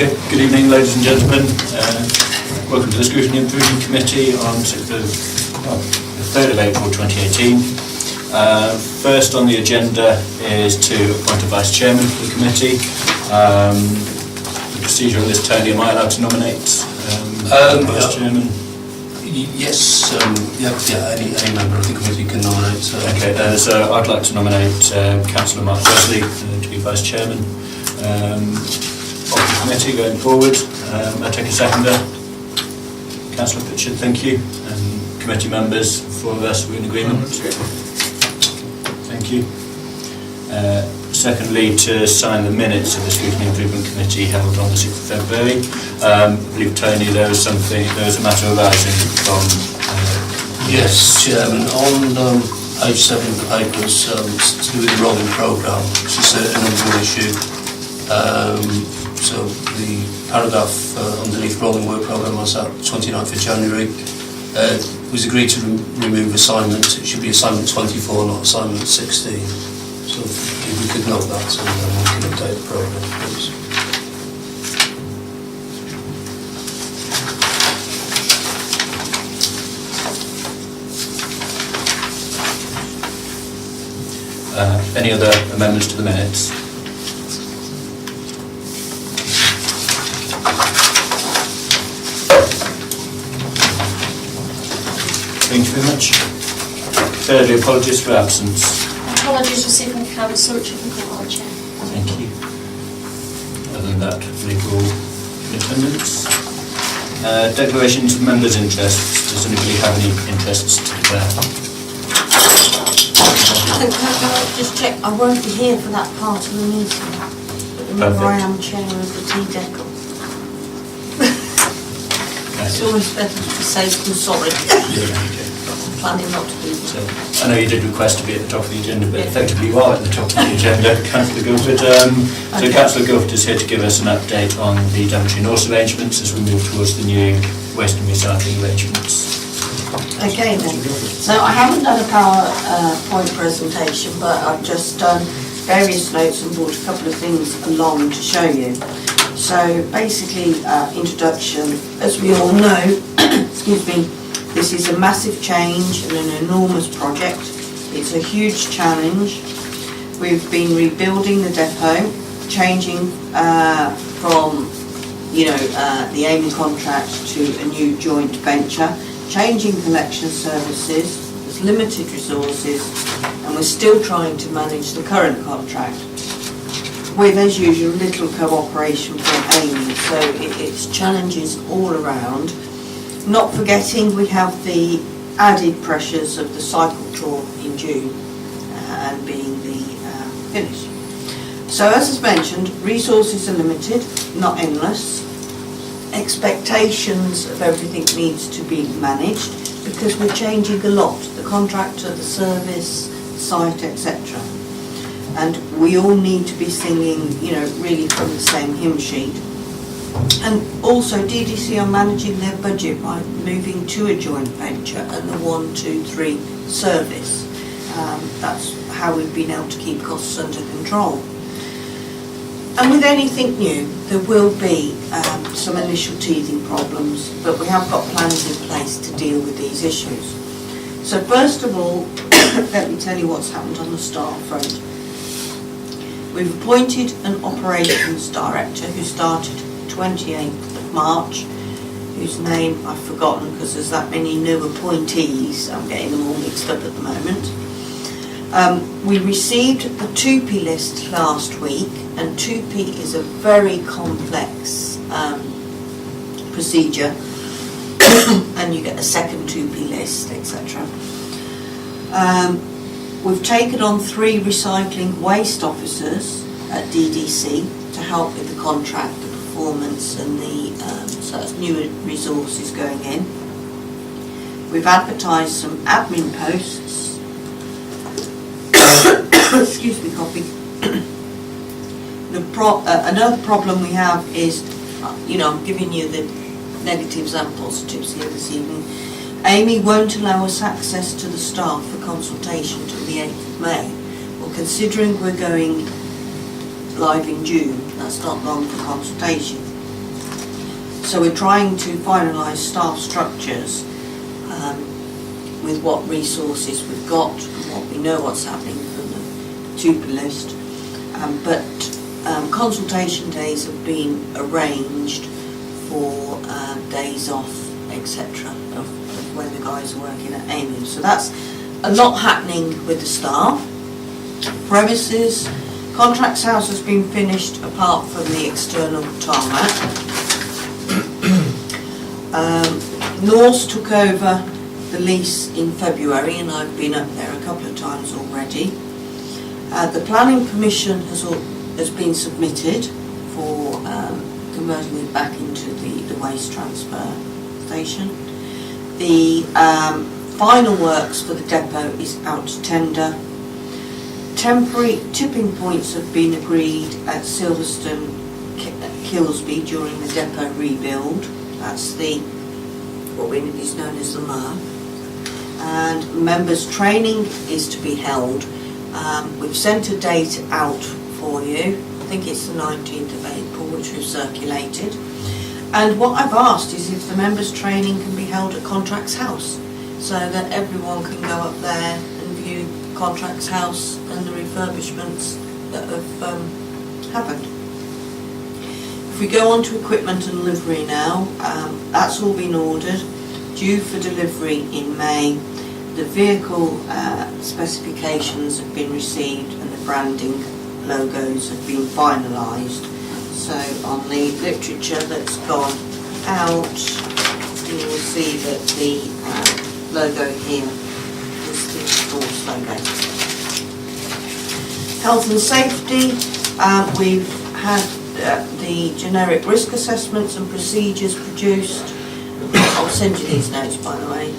Good evening, ladies and gentlemen. Welcome to the Scrutiny and Improvement Committee on the 3rd of April 2018. First on the agenda is to appoint a Vice Chairman for the committee. The procedure on this, Tony, am I allowed to nominate Vice Chairman? Yes, any member of the committee can nominate. Okay, so I'd like to nominate Councillor Mark Wesley to be Vice Chairman of the committee going forward. I take a seconder. Councillor Pitchard, thank you. And committee members, four of us, we're in agreement. Thank you. Secondly, to sign the minutes of the Scrutiny Improvement Committee held on the 6th of February. I believe, Tony, there was a matter arising from... Yes, Chairman, on page 7 of the papers, it's to do with the rolling programme, which is a number issue. So the paragraph underneath rolling work programme was at 29th of January. Was agreed to remove assignment. It should be assignment 24, not assignment 16. So if we could note that, and then we can update the programme, please. Any other amendments to the minutes? Thank you very much. Thirdly, apologies for absence. Apologies received from Council Richard McCall, Chair. Thank you. Other than that, legal in attendance. Declarations of members' interests. Does anybody have any interests to declare? Can I just check? I won't be here for that part of the meeting. But remember, I am chair of the T-Decal. It's always better to be safe than sorry. I'm planning not to do so. I know you did request to be at the top of the agenda, but effectively you are at the top of the agenda, Councillor Guildford. So Councillor Guildford is here to give us an update on the Daventry North arrangements as we move towards the new waste and recycling arrangements. Okay then. So I haven't done a PowerPoint presentation, but I've just done various notes and brought a couple of things along to show you. So basically, introduction, as we all know, excuse me, this is a massive change and an enormous project. It's a huge challenge. We've been rebuilding the depot, changing from, the AIMI contract to a new joint venture, changing collection services. There's limited resources, and we're still trying to manage the current contract with, as usual, little cooperation from AIMI. So it's challenges all around. Not forgetting we have the added pressures of the cycle tour in June and being the finish. So as is mentioned, resources are limited, not endless. Expectations of everything needs to be managed because we're changing a lot, the contractor, the service, site, etc. And we all need to be singing, really from the same hymn sheet. And also DDC are managing their budget by moving to a joint venture and the 1, 2, 3 service. That's how we've been able to keep costs under control. And with anything new, there will be some initial teething problems, but we have got plans in place to deal with these issues. So first of all, let me tell you what's happened on the staff front. We've appointed an operations director who started 28th of March, whose name I've forgotten because there's that many new appointees. I'm getting them all mixed up at the moment. We received the 2P list last week, and 2P is a very complex procedure, and you get a second 2P list, etc. We've taken on 3 recycling waste officers at DDC to help with the contract, the performance and the, so that's new resources going in. We've advertised some admin posts. Excuse me, coffee. Another problem we have is, I'm giving you the negatives and positives here this evening. AIMI won't allow us access to the staff for consultation till the 8th of May. Well, considering we're going live in June, that's not long for consultation. So we're trying to finalise staff structures with what resources we've got and what we know what's happening from the tutor list. But consultation days have been arranged for days off, etc., of when the guys are working at AIMU. So that's a lot happening with the staff. Premises, Contracts House has been finished apart from the external tarmac. Norse took over the lease in February, and I've been up there a couple of times already. The planning permission has been submitted for converting it back into the waste transfer station. The final works for the depot is out to tender. Temporary tipping points have been agreed at Silverstone, Kilsby during the depot rebuild. That's what is known as the MR. And members' training is to be held. We've sent a date out for you. I think it's the 19th of April, which we've circulated. And what I've asked is if the members' training can be held at Contracts House, so that everyone can go up there and view Contracts House and the refurbishments that have happened. If we go on to equipment and livery now, that's all been ordered, due for delivery in May. The vehicle specifications have been received and the branding logos have been finalised. So on the literature that's gone out, you will see that the logo here is the Norse logo. Health and safety, we've had the generic risk assessments and procedures produced. I'll send you these notes, by the way.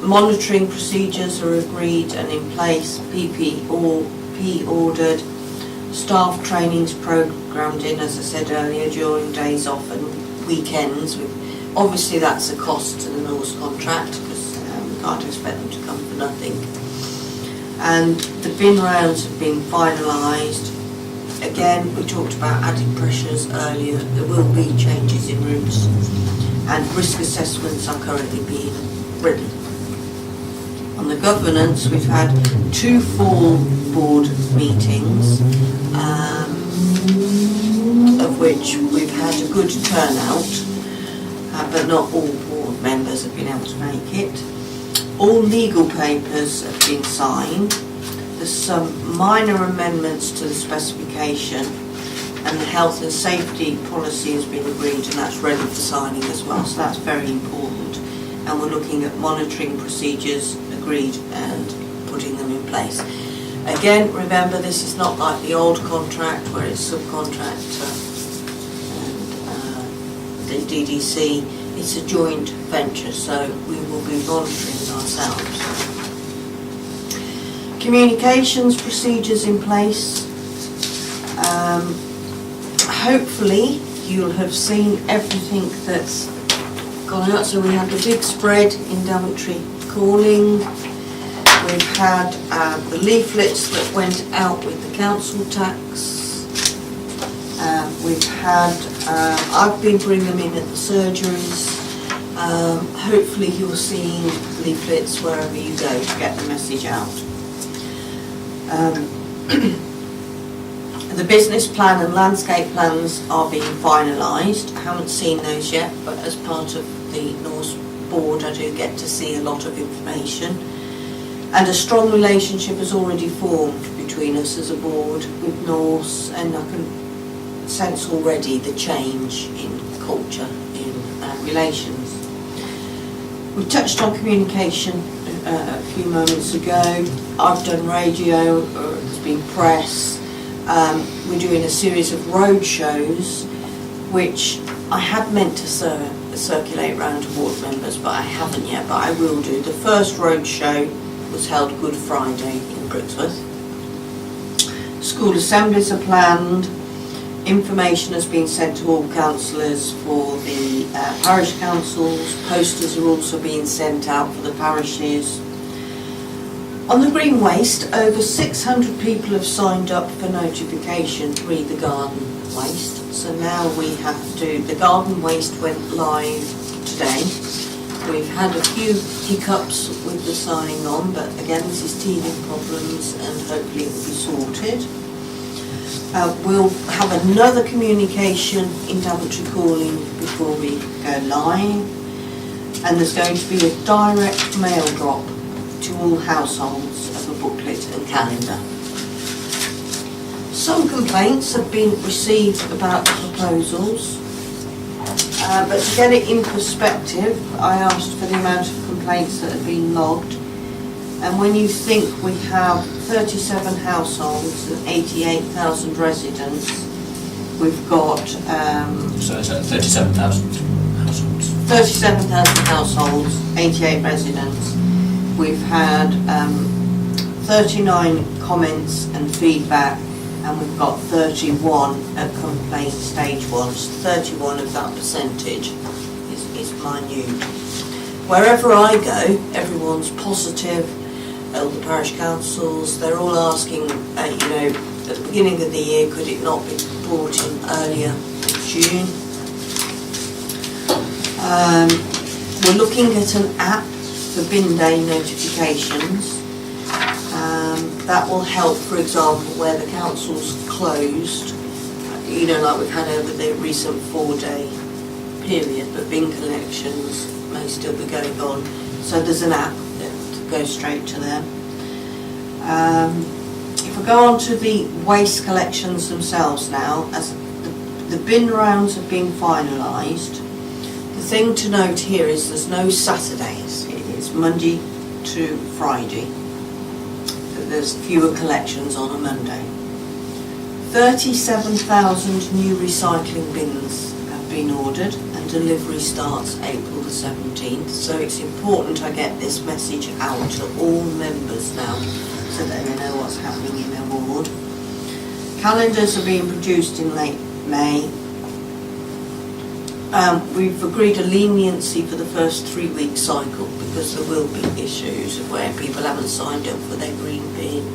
Monitoring procedures are agreed and in place, PPE ordered, staff trainings programmed in, as I said earlier, during days off and weekends. Obviously that's a cost to the Norse contract, because we can't expect them to come for nothing. And the bin rounds have been finalised. Again, we talked about added pressures earlier. There will be changes in routes, and risk assessments are currently being written. On the governance, we've had 2 full board meetings, of which we've had a good turnout, but not all board members have been able to make it. All legal papers have been signed. There's some minor amendments to the specification, and the health and safety policy has been agreed, and that's ready for signing as well, so that's very important. And we're looking at monitoring procedures agreed and putting them in place. Again, remember, this is not like the old contract where it's subcontractor and the DDC. It's a joint venture, so we will be monitoring ourselves. Communications procedures in place. Hopefully you'll have seen everything that's gone out. So we had the big spread in Daventry calling. We've had the leaflets that went out with the council tax. We've had, I've been bringing them in at the surgeries. Hopefully you're seeing leaflets wherever you go to get the message out. The business plan and landscape plans are being finalised. I haven't seen those yet, but as part of the Norse board I do get to see a lot of information. And a strong relationship has already formed between us as a board with Norse, and I can sense already the change in culture, in relations. We touched on communication a few moments ago. I've done radio, there's been press. We're doing a series of road shows, which I had meant to circulate around to board members, but I haven't yet, but I will do. The first road show was held Good Friday in Brixworth. School assemblies are planned. Information has been sent to all councillors for the parish councils. Posters are also being sent out for the parishes. On the green waste, over 600 people have signed up for notification to Read the Garden, waste. So now we have to, the garden waste went live today. We've had a few hiccups with the signing on, but again, this is teething problems and hopefully it will be sorted. We'll have another communication in Daventry calling before we go live, and there's going to be a direct mail drop to all households of a booklet and calendar. Some complaints have been received about the proposals, but to get it in perspective, I asked for the amount of complaints that have been logged. And when you think we have 37 households and 88,000 residents, we've got... so it's at 37,000 households. 37,000 households, 88 residents. We've had 39 comments and feedback, and we've got 31 at complaint stage 1. So 31 of that percentage is minute. Wherever I go, everyone's positive. All the parish councils, they're all asking, at the beginning of the year, could it not be brought in earlier in June? We're looking at an app for bin day notifications. That will help, for example, where the council's closed, like we've had over the recent 4-day period, but bin collections may still be going on. So there's an app that goes straight to them. If we go on to the waste collections themselves now, as the bin rounds have been finalised, the thing to note here is there's no Saturdays. It's Monday to Friday. There's fewer collections on a Monday. 37,000 new recycling bins have been ordered and delivery starts April the 17th. So it's important I get this message out to all members now so that they know what's happening in their ward. Calendars are being produced in late May. We've agreed a leniency for the first 3-week cycle because there will be issues where people haven't signed up for their green bin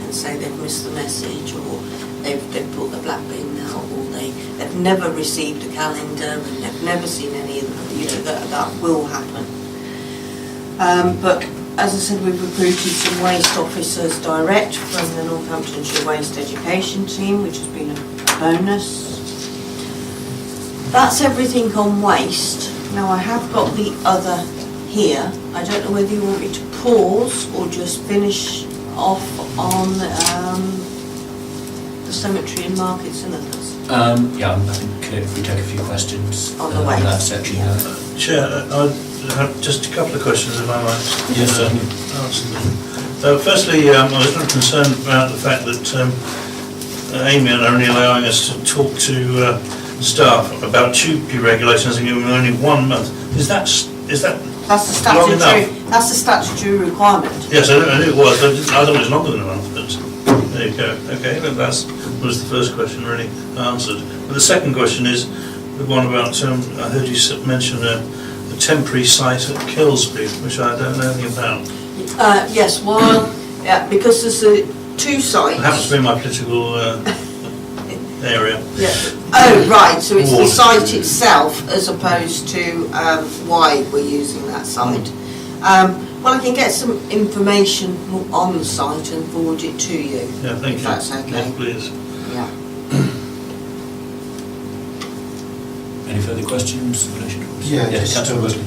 and say they've missed the message, or they've put the black bin out, or they've never received a calendar and they've never seen any of them. That will happen. But as I said, we've recruited some waste officers direct from the Northamptonshire Waste Education team, which has been a bonus. That's everything on waste. Now I have got the other here. I don't know whether you want me to pause or just finish off on the cemetery and markets and others. Yeah, I think if we take a few questions On the waste. that section. Yeah. Chair, I have just a couple of questions if I might. Yes, certainly. Answer them. Firstly, I was not concerned about the fact that Amy are only allowing us to talk to staff about tubey regulations and giving them only 1 month. Is that That's the long enough? statutory. That's the statutory requirement. Yes, I knew it was. I thought it was longer than a month, but there you go. Okay, that was the first question really answered. But the second question is the one about, I heard you mention a temporary site at Killsby, which I don't know anything about. Yes, because there's 2 sites. It happens to be my political area. Yeah. Oh, right, so it's the Ward. site itself as opposed to why we're using that site. Well, I can get some information on the site and forward it to you. Yeah, thank if you. that's okay. Yes, please. Yeah. Any further questions in relation to this? Yeah, Yes, Councillor Wesley.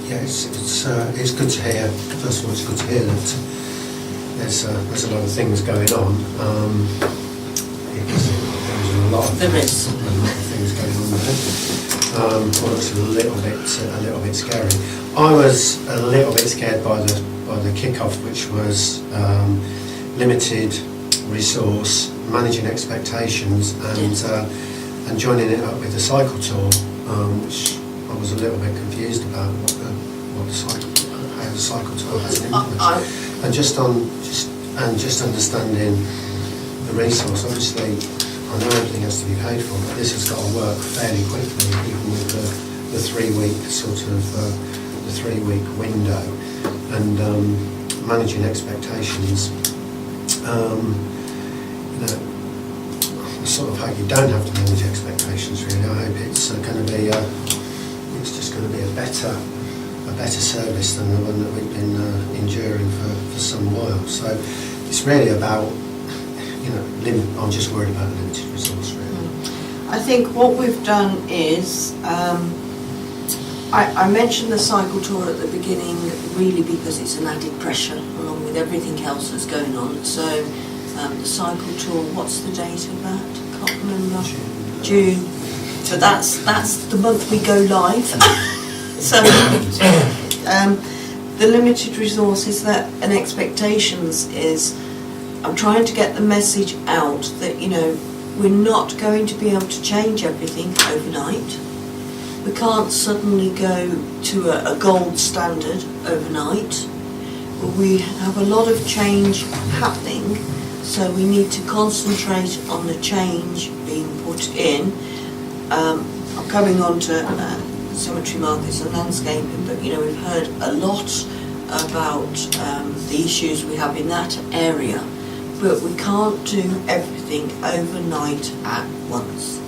Yeah, it's good to hear. First of all, it's good to hear that there's a lot of things going on. There's a lot of things going on there. Well, it's a little bit scary. I was a little bit scared by the kick-off, which was limited resource, managing expectations, and joining it up with the cycle tour, which I was a little bit confused about how the cycle tour has an influence, and just understanding the resource. Obviously, I know everything has to be paid for, but this has got to work fairly quickly, even with the 3-week the 3-week window, and managing expectations. sort of hope you don't have to manage expectations really. I hope it's going to be, it's just going to be a better service than the one that we've been enduring for some while. So it's really about, you know, I'm just worried about the limited resource really. I think what we've done is, I mentioned the cycle tour at the beginning really because it's an added pressure along with everything else that's going on. So the cycle tour, what's the date of that? Can't remember. June. So that's the month we go live. So the limited resources and expectations is, I'm trying to get the message out that, you know, we're not going to be able to change everything overnight. We can't suddenly go to a gold standard overnight. We have a lot of change happening, so we need to concentrate on the change being put in. I'm coming on to cemetery markets and landscaping, but you know, we've heard a lot about the issues we have in that area, but we can't do everything overnight at once.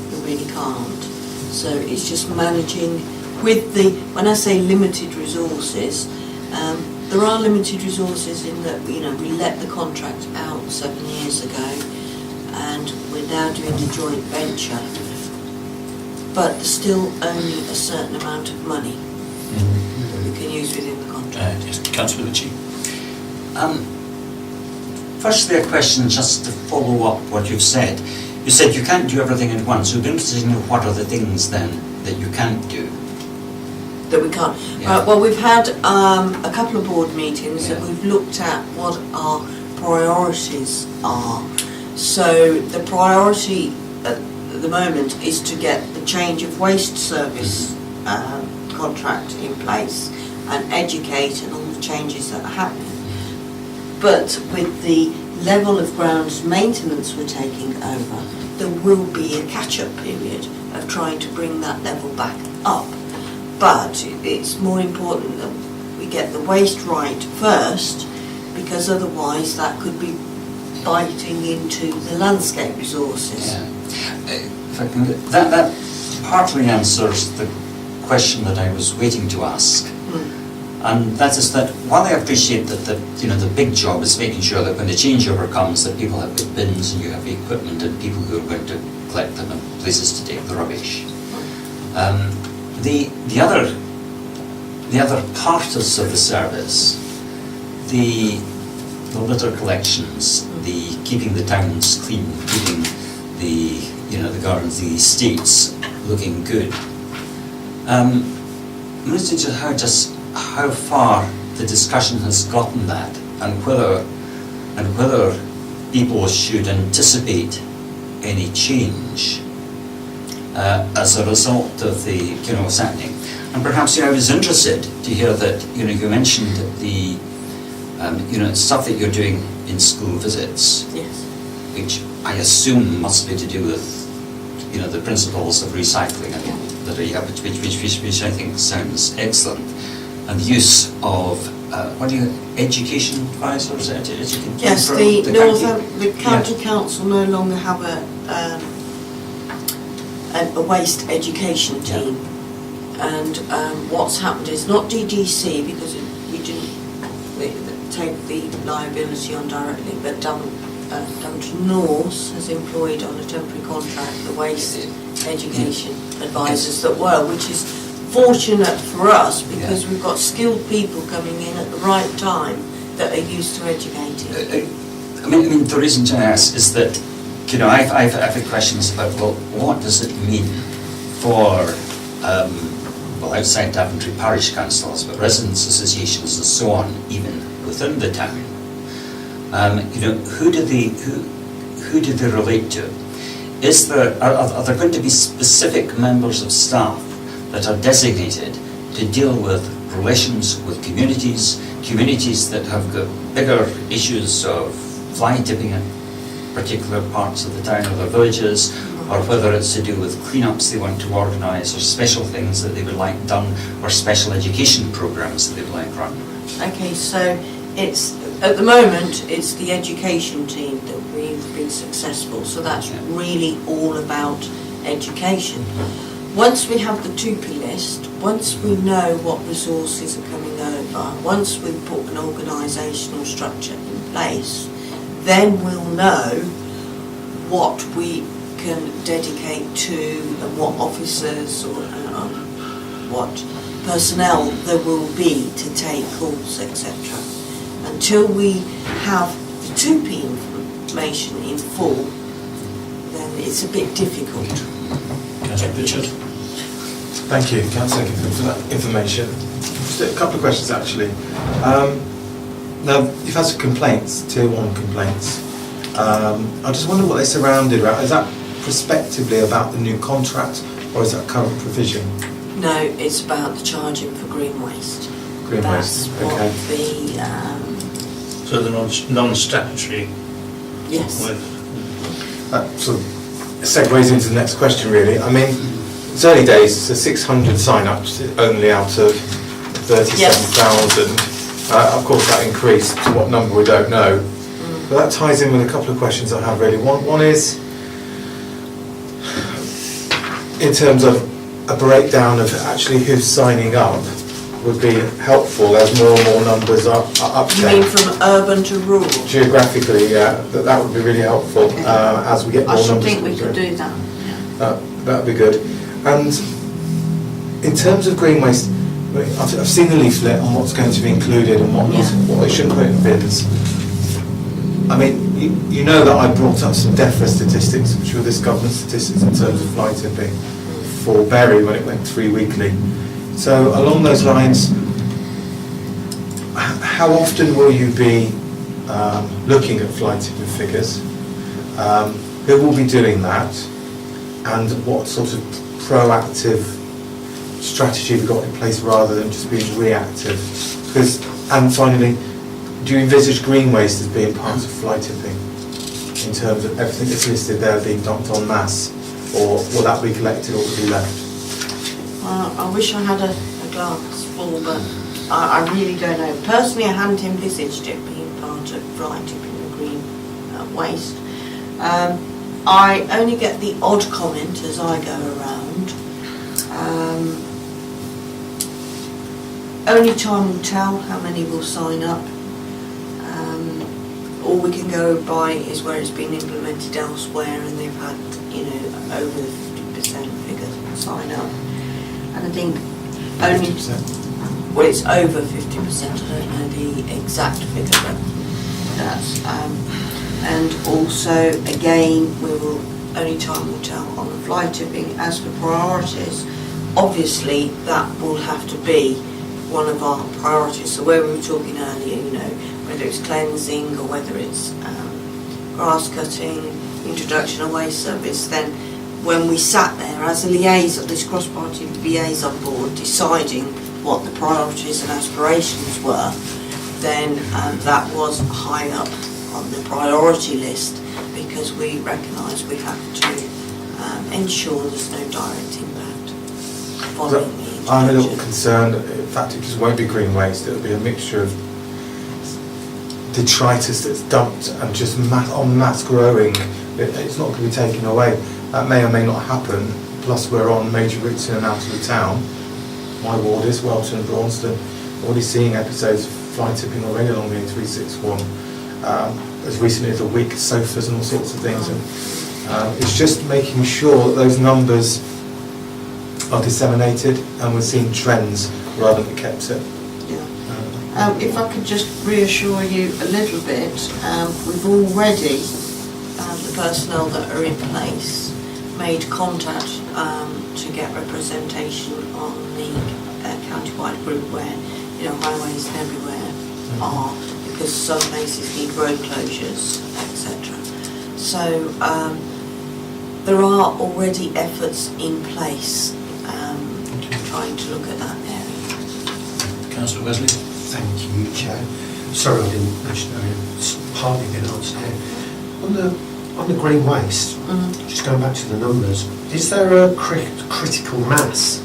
We really can't. So it's just managing with the, when I say limited resources, there are limited resources in that, you know, we let the contract out 7 years ago and we're now doing the joint venture, but there's still only a certain amount of money that we can use within the contract. Yes, Councillor Ritchie. Firstly, a question just to follow up what you've said. You said you can't do everything at once. We'd be interested in what are the things then that you can't do? That we can't. Yeah. Well, we've had a couple of board meetings and we've looked at what our priorities are. So the priority at the moment is to get the change of waste service contract in place and educate and all the changes that are happening. But with the level of grounds maintenance we're taking over, there will be a catch-up period of trying to bring that level back up. But it's more important that we get the waste right first, because otherwise that could be biting into the landscape resources. Yeah. If I can, that partly answers the question that I was waiting to ask. And that is that while I appreciate that the big job is making sure that when the changeover comes that people have good bins and you have equipment and people who are going to collect them and places to take the rubbish. The other parts of the service, the litter collections, the keeping the towns clean, keeping the gardens, the estates looking good. I'm interested to how far the discussion has gotten that, and whether people should anticipate any change as a result of the what's happening. And perhaps I was interested to hear that you mentioned the stuff that you're doing in school visits. Yes. Which I assume must be to do with the principles of recycling and that you have, which I think sounds excellent. And the use of education advisors? Yes, the county council no longer have a waste education team, and what's happened is not DDC, because we didn't take the liability on directly, but Daventry North has employed on a temporary contract the waste education advisors that were, which is fortunate for us because we've got skilled people coming in at the right time that are used to educating. I mean, the reason to ask is that, I've had questions about, well, what does it mean for, outside Daventry parish councils, but residents' associations and so on, even within the town? Who do they relate to? Are there going to be specific members of staff that are designated to deal with relations with communities that have got bigger issues of fly tipping in particular parts of the town or their villages, or whether it's to do with cleanups they want to organise, or special things that they would like done, or special education programmes that they would like run? Okay, so it's At the moment, it's the education team that we've been successful, so that's really all about education. Once we have the 2P list, once we know what resources are coming over, once we've put an organisational structure in place, then we'll know what we can dedicate to and what officers or what personnel there will be to take calls, etc. Until we have the 2P information in full, then it's a bit difficult. Councillor Pritchard. Thank you, Councillor, for that information. Just a couple of questions actually. Now, you've had some complaints, Tier 1 complaints. I just wonder what they surrounded around. Is that prospectively about the new contract, or is that current provision? No, it's about the charging for green waste. Green That's waste, what okay. So the non-statutory Yes. with. That sort of segues into the next question really. I mean, it's early days, so 600 sign-ups only out of 37,000. Of course that increased to what number we don't know. But that ties in with a couple of questions I have really. One is, in terms of a breakdown of actually who's signing up would be helpful as more and more numbers are You mean from urban to rural? Geographically, yeah, that would be really helpful as we get more I numbers. should think we could do that. Yeah. That'd be good. And in terms of green waste, I've seen the leaflet on what's going to be included and what they shouldn't put in bins. I mean, you know that I brought up some DEFRA statistics, which were this government statistics in terms of fly tipping for Bury when it went 3 weekly. So along those lines, how often will you be looking at fly tipping figures? Who will be doing that? And what sort of proactive strategy have you got in place rather than just being reactive? And finally, do you envisage green waste as being part of fly tipping in terms of everything that's listed there being dumped en masse, or will that be collected or will it be left? I wish I had a glass full, but I really don't know. Personally, I hadn't envisaged it being part of fly tipping and green waste. I only get the odd comment as I go around. Only time will tell how many will sign up. All we can go by is where it's been implemented elsewhere and they've had, over the 50% figure sign up. And I think only, 50%. well, it's over 50%, I don't know the exact figure, but that's, and also, again, only time will tell on the fly tipping. As for priorities, obviously that will have to be one of our priorities. So where we were talking earlier, whether it's cleansing or whether it's grass cutting, introduction of waste service, then when we sat there as a liaison, this cross-party liaison board, deciding what the priorities and aspirations were, then that was high up on the priority list because we recognise we have to ensure there's no direct impact following the introduction. I'm a little concerned, in fact it just won't be green waste, it'll be a mixture of detritus that's dumped and just en masse growing. It's not going to be taken away. That may or may not happen, plus we're on major routes in and out of the town. My ward is Welton and Braunston. Already seeing episodes of fly tipping already along the A361. As recently as a week, sofas and all sorts of things. And it's just making sure that those numbers are disseminated and we're seeing trends rather than kept it. If I could just reassure you a little bit, we've already, the personnel that are in place, made contact to get representation on the county-wide group where, highways and everywhere are, because some places need road closures, etc. So there are already efforts in place trying to look at that area. Councillor Wesley. Thank you, Chair. Sorry I didn't mention earlier, it's partly been answered here. On the green waste, just going back to the numbers, is there a critical mass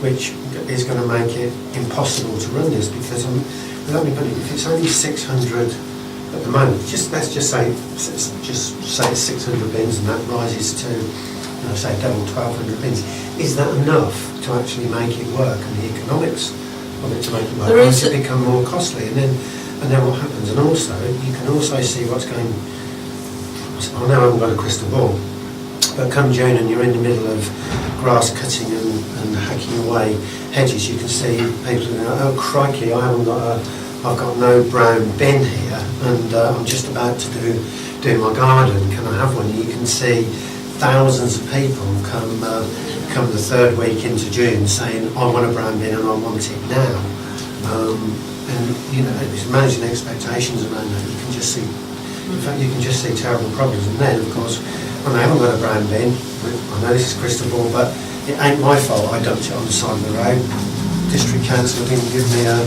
which is going to make it impossible to run this? Because if it's only 600 at the moment, let's just say it's 600 bins and that rises to, say double 1,200 bins. Is that enough to actually make it work and the economics of it to make it work? Or does it become more costly? And then what happens? And also, you can also see what's going. I know I haven't got a crystal ball, but come June and you're in the middle of grass cutting and hacking away hedges, you can see people going, oh crikey, I've got no brown bin here, and I'm just about to do my garden. Can I have one? You can see thousands of people come the third week into June saying, I want a brown bin and I want it now. And it's managing expectations around that. You can just see, in fact, you can just see terrible problems. And then, of course, when I haven't got a brown bin, I know this is crystal ball, but it ain't my fault. I dumped it on the side of the road. District council didn't give me a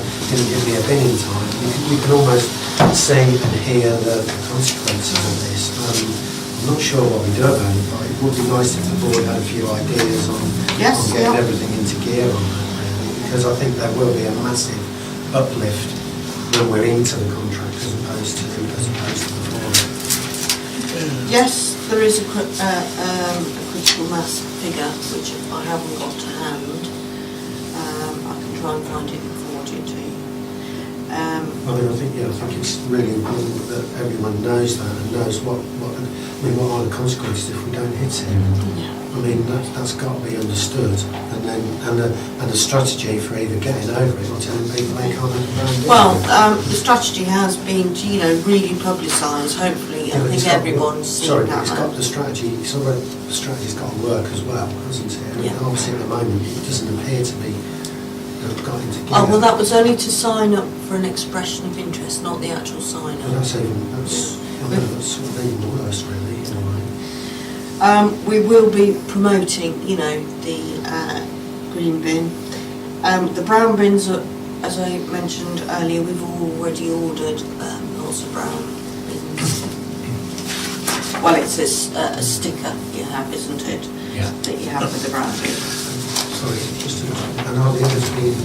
bin in time. You can almost see and hear the consequences of this. I'm not sure what we do about it, but it would be nice if the board had a few ideas on getting everything into gear on that, really, because I think there will be a massive uplift when we're into the contract as opposed to before. Yes, there is a critical mass figure which I haven't got to hand. I can try and find it and forward it to you. I think it's really important that everyone knows that and knows what are the consequences if we don't hit it. I mean, that's got to be understood, and the strategy for either getting over it or telling people they can't have a brand new. Well, the strategy has been to, really publicise, hopefully. I think everyone's seen that. It's got the strategy, the strategy's got to work as well, hasn't it? And Yeah. obviously at the moment it doesn't appear to be got into gear. Oh, well, that was only to sign up for an expression of interest, not the actual sign Well, up. that's sort of even worse, really, in a way. We will be promoting, the green bin. The brown bins, as I mentioned earlier, we've already ordered lots of brown bins. Well, it's a sticker you have, isn't it? Yeah. That you have with the brown bin. Sorry, and are the others being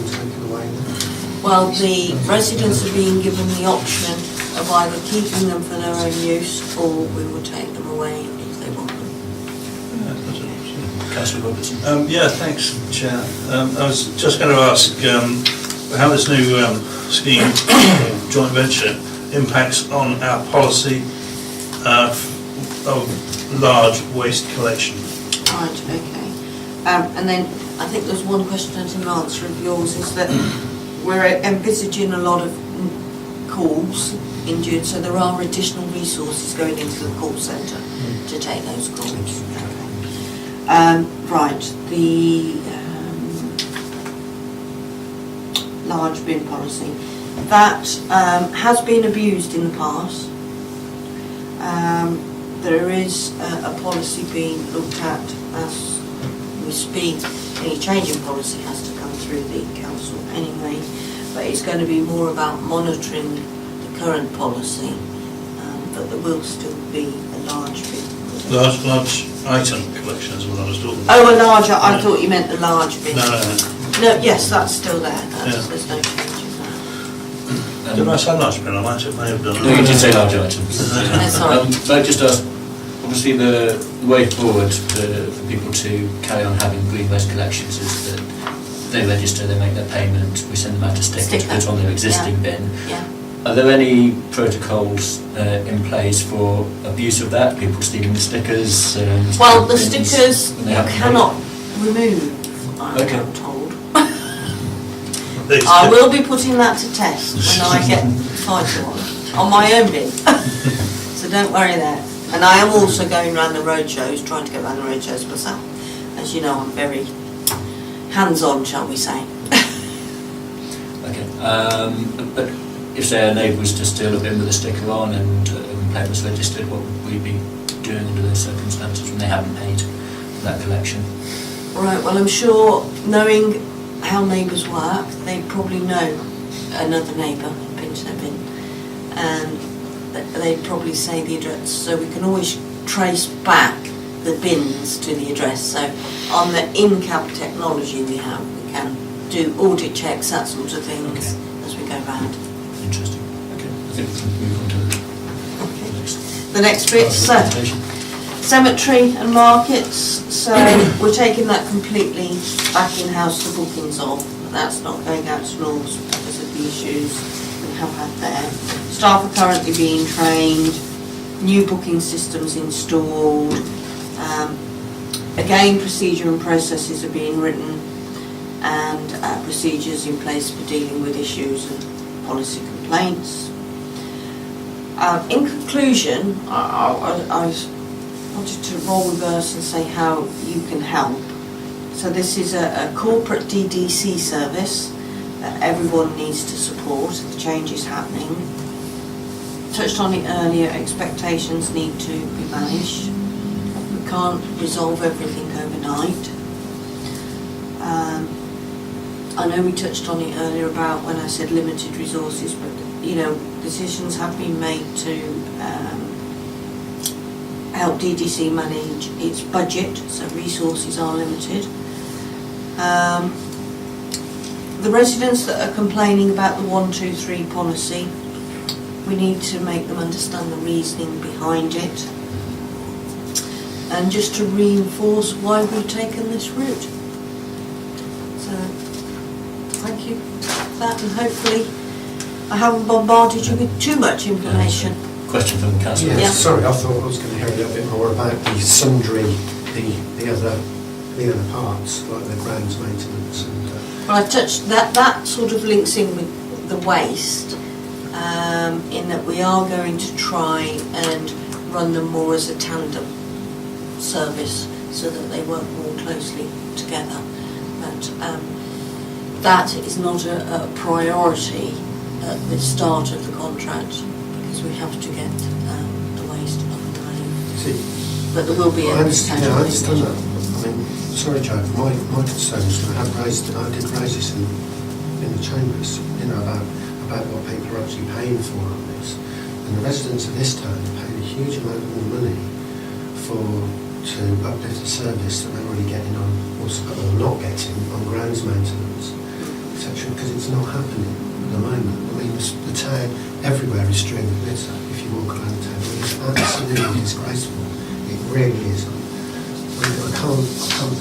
taken away then? Well, the residents are being given the option of either keeping them for their own use, or we will take them away if they want them. Councillor Robertson. Thanks, Chair. I was just going to ask how this new scheme, joint venture, impacts on our policy of large waste collection. Right, okay. And then I think there's one question I didn't answer of yours, is that we're envisaging a lot of calls in June, so there are additional resources going into the call centre to take those calls. Okay. Right, the large bin policy. That has been abused in the past. There is a policy being looked at as we speak. Any change in policy has to come through the council anyway, but it's going to be more about monitoring the current policy, but there will still be a large bin. Large item collection is what I was talking about. Oh, a larger, I thought you meant the large bin. No. No, yes, that's still there. Yeah. There's no change in that. Did I say large bin? I may have done. No, you did say large items. Sorry. So I just asked, obviously the way forward for people to carry on having green waste collections is that they register, they make their payment, we send them out a sticker to put on their existing bin. Yeah. Are there any protocols in place for abuse of that? People stealing the stickers? Well, the bins stickers when you they haven't paid? cannot remove, Okay. I'm told. I will be putting that to test when I get title on my own bin. So don't worry there. And I am also going around the roadshows, trying to get around the roadshows myself. As you know, I'm very hands-on, shall we say. Okay. But if, say, a neighbour was to steal a bin with a sticker on and a complaint was registered, what would we be doing under those circumstances when they haven't paid for that collection? Right, well, I'm sure, knowing how neighbours work, they probably know another neighbour who pinched their bin, and they'd probably say the address, so we can always trace back the bins to the address. So on the in-cab technology we can do audit checks, that sort of things, as go round. Interesting. Okay, I think we can move on to the next. The next bit, so, presentation. cemetery and markets, so we're taking that completely back in-house, the bookings of. That's not going out to North because of the issues we have had there. Staff are currently being trained, new booking systems installed. Again, procedure and processes are being written, and procedures in place for dealing with issues and policy complaints. In conclusion, I wanted to role reverse and say how you can help. So this is a corporate DDC service that everyone needs to support. The change is happening. Touched on it earlier, expectations need to be managed. We can't resolve everything overnight. I know we touched on it earlier about when I said limited resources, but you know, decisions have been made to help DDC manage its budget, so resources are limited. The residents that are complaining about the 1, 2, 3 policy, we need to make them understand the reasoning behind it, and just to reinforce why we've taken this route. So, thank you for that, and hopefully I haven't bombarded you with too much information. Question from the councillor. Yeah, Yeah. sorry, I thought I was going to hear a little bit more about the sundry, the other parts, like the grounds maintenance and... Well, I touched that sort of links in with the waste, in that we are going to try and run them more as a tandem service so that they work more closely together. But that is not a priority at the start of the contract, because we have to get the waste up and running. See, But there will be a I understand that. I mean, sorry Joe, my concerns, I did raise this in the chambers, you know, about what people are actually paying for on this. And the residents of this town are paying a huge amount of money to uplift the service that they're already getting on, or not getting, on grounds maintenance, etc., because it's not happening at the moment. I mean, the town everywhere is strewn with litter if you walk around the town. It's absolutely disgraceful. It really is. I can't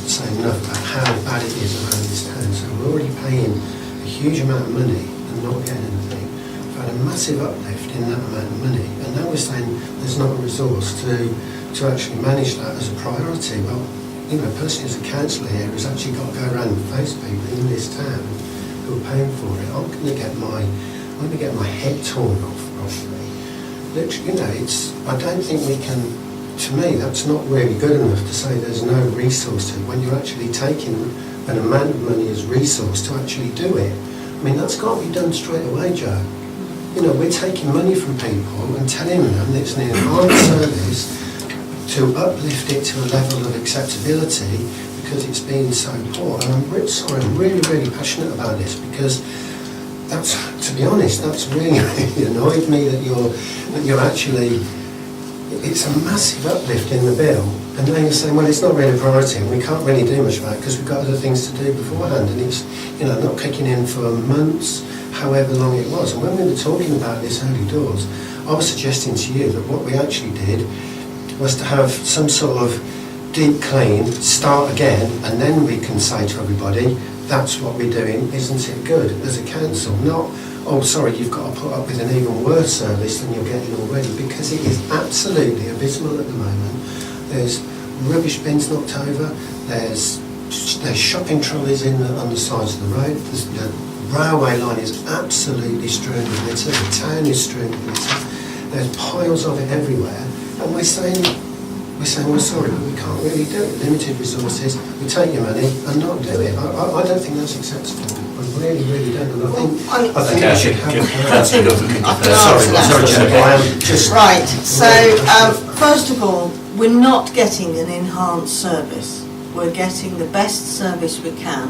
say enough about how bad it is around this town. So we're already paying a huge amount of money and not getting anything. We've had a massive uplift in that amount of money, and now we're saying there's not a resource to actually manage that as a priority. Well, you know, personally as a councillor here who's actually got to go around and face people in this town who are paying for it, I'm going to get my head torn off me. Literally, you know, I don't think we can. To me, that's not really good enough to say there's no resource to it when you're actually taking an amount of money as resource to actually do it. I mean, that's got to be done straight away, Joe. You know, we're taking money from people and telling them that it's an enhanced service to uplift it to a level of acceptability because it's been so poor. And I'm really, really passionate about this, because that's, to be honest, that's really, really annoyed me that you're actually... It's a massive uplift in the bill, and now you're saying, well, it's not really a priority and we can't really do much about it because we've got other things to do beforehand, and it's, you know, not kicking in for months, however long it was. And when we were talking about this early doors, I was suggesting to you that what we actually did was to have some sort of deep clean, start again, and then we can say to everybody, that's what we're doing, isn't it good, as a council, not, oh sorry, you've got to put up with an even worse service than you're getting already, because it is absolutely abysmal at the moment. There's rubbish bins knocked over, there's shopping trolleys on the sides of the road, the railway line is absolutely strewn with litter, the town is strewn with litter, there's piles of it everywhere, and we're saying, well, sorry, but we can't really do it. Limited resources, we take your money and not do it. I don't think that's acceptable. I really, really don't. And I think we should have... Sorry, Joe, I am just... Right, so first of all, we're not getting an enhanced service. We're getting the best service we can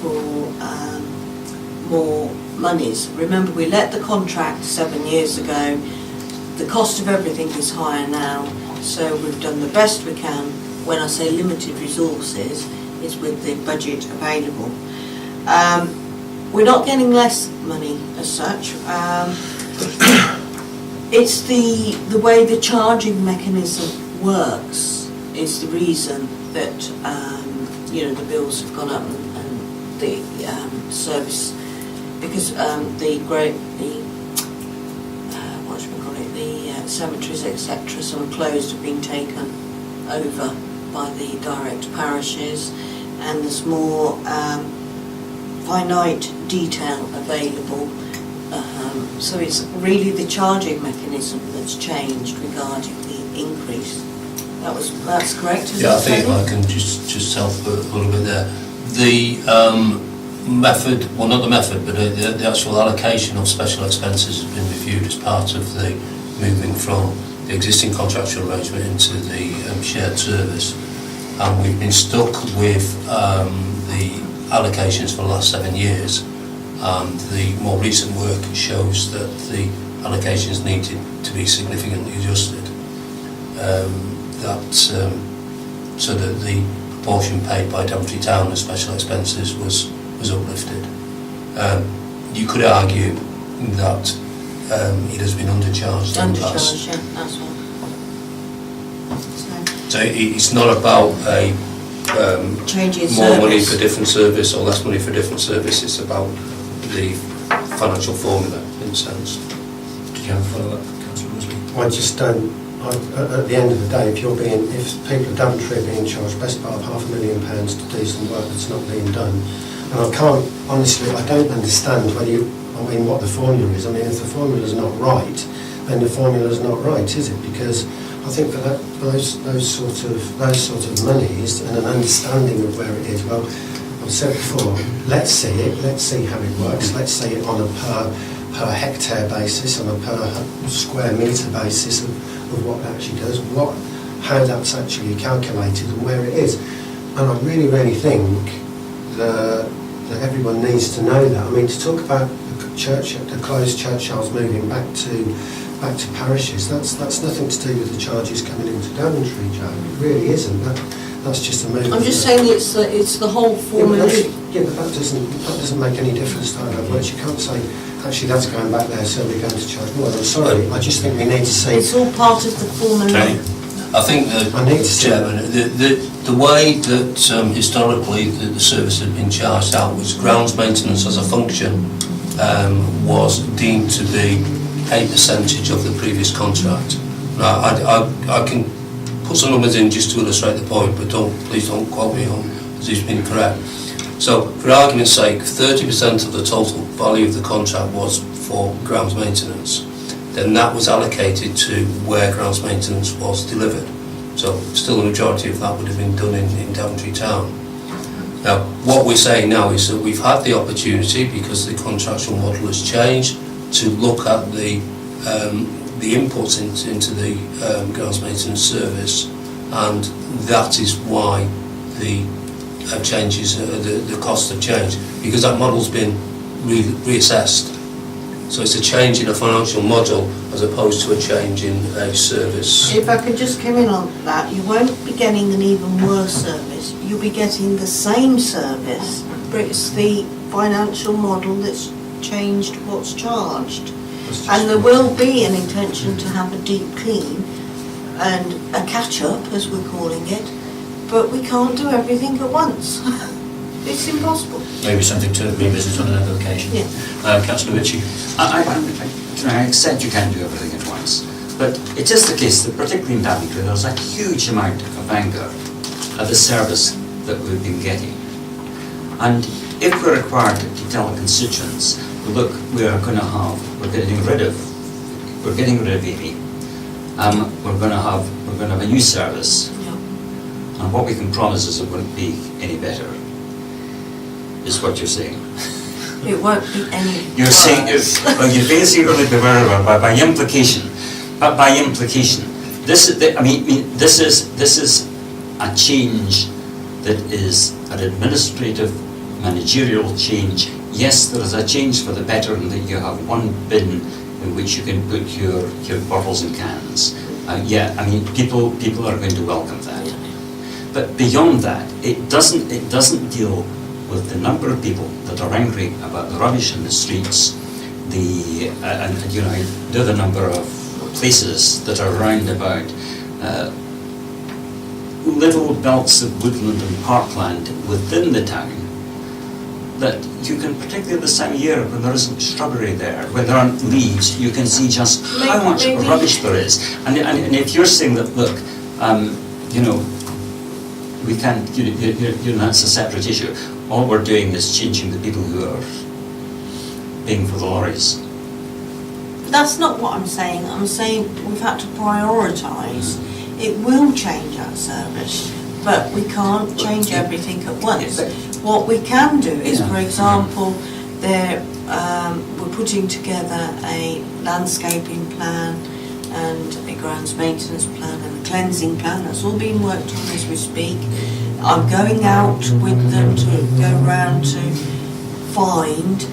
for more monies. Remember, we let the contract 7 years ago. The cost of everything is higher now. So we've done the best we can. When I say limited resources, it's with the budget available. we're not getting less money as such. It's the way the charging mechanism works is the reason that the bills have gone up and the service, because the cemeteries, etc., some closed have been taken over by the direct parishes, and there's more finite detail available. So it's really the charging mechanism that's changed regarding the increase. That's correct, isn't it? Yeah, I think I can just help a little bit there. The method, well, not the method, but the actual allocation of special expenses has been reviewed as part of the moving from the existing contractual arrangement into the shared service, and we've been stuck with the allocations for the last 7 years, and the more recent work shows that the allocations needed to be significantly adjusted. So that the proportion paid by Daventry Town as special expenses was uplifted. You could argue that it has been undercharged in the past. Undercharged, yeah, that's right. So it's not about a Changing more money service. for different service or less money for different service. It's about the financial formula in a sense. Did you have a follow-up, Councillor Wesley? I just don't. At the end of the day, if people at Daventry are being charged best part of £500,000 to do some work that's not being done, and I can't honestly, I don't understand what the formula is. I mean, if the formula is not right, then the formula is not right, is it? Because I think for those sort of monies and an understanding of where it is. Well, I've said before, let's see it. Let's see how it works. Let's see it on a per hectare basis, on a per square metre basis of what it actually does, how that's actually calculated and where it is. And I really, really think that everyone needs to know that. I mean, to talk about the closed churchyards moving back to parishes, that's nothing to do with the charges coming into Daventry, Joe. It really isn't. That's just a move. I'm just saying it's the whole formula. Yeah, but that doesn't make any difference to how that works. You can't say, actually, that's going back there, so we're going to charge more. I'm sorry, I just think we need to see. It's all part of the formula. Okay. I think Chairman, the way that historically the service had been charged out was grounds maintenance as a function was deemed to be a percentage of the previous contract. Now, I can put some numbers in just to illustrate the point, but please don't quote me on as it's been correct. So, for argument's sake, 30% of the total value of the contract was for grounds maintenance. Then that was allocated to where grounds maintenance was delivered. So, still the majority of that would have been done in Daventry Town. Now, what we're saying now is that we've had the opportunity, because the contractual model has changed, to look at the inputs into the grounds maintenance service, and that is why the changes, the costs have changed, because that model's been reassessed. So it's a change in a financial model as opposed to a change in a service. If I could just come in on that, you won't be getting an even worse service. You'll be getting the same service, but it's the financial model that's changed what's charged. And there will be an intention to have a deep clean and a catch-up, as we're calling it, but we can't do everything at once. It's impossible. Maybe something to revisit on another occasion. Yeah. Councillor Ritchie. I accept you can't do everything at once, but it is the case that particularly in Daventry there's a huge amount of anger at the service that we've been getting. And if we're required to tell the constituents, look, we're getting rid of Amy, we're going to have a new service, and what we can promise is it won't be any better, is what you're saying. It won't be any You're worse. saying, well, you're basically by implication. But by implication, this is a change that is an administrative, managerial change. Yes, there is a change for the better in that you have one bin in which you can put your bottles and cans. People are going to welcome that. But beyond that, it doesn't deal with the number of people that are angry about the rubbish in the streets, and you know, I know the number of places that are round about little belts of woodland and parkland within the town, that you can, particularly this time of year when there isn't shrubbery there, when there aren't leaves, you can see just how much rubbish there is. And if you're saying that, look, you know, we can't, you know, that's a separate issue. All we're doing is changing the people who are paying for the lorries. That's not what I'm saying. I'm saying we've had to prioritise. It will change our service, but we can't change everything at once. What we can do is, for example, we're putting together a landscaping plan and a grounds maintenance plan and a cleansing plan. That's all being worked on as we speak. I'm going out with them to go round to find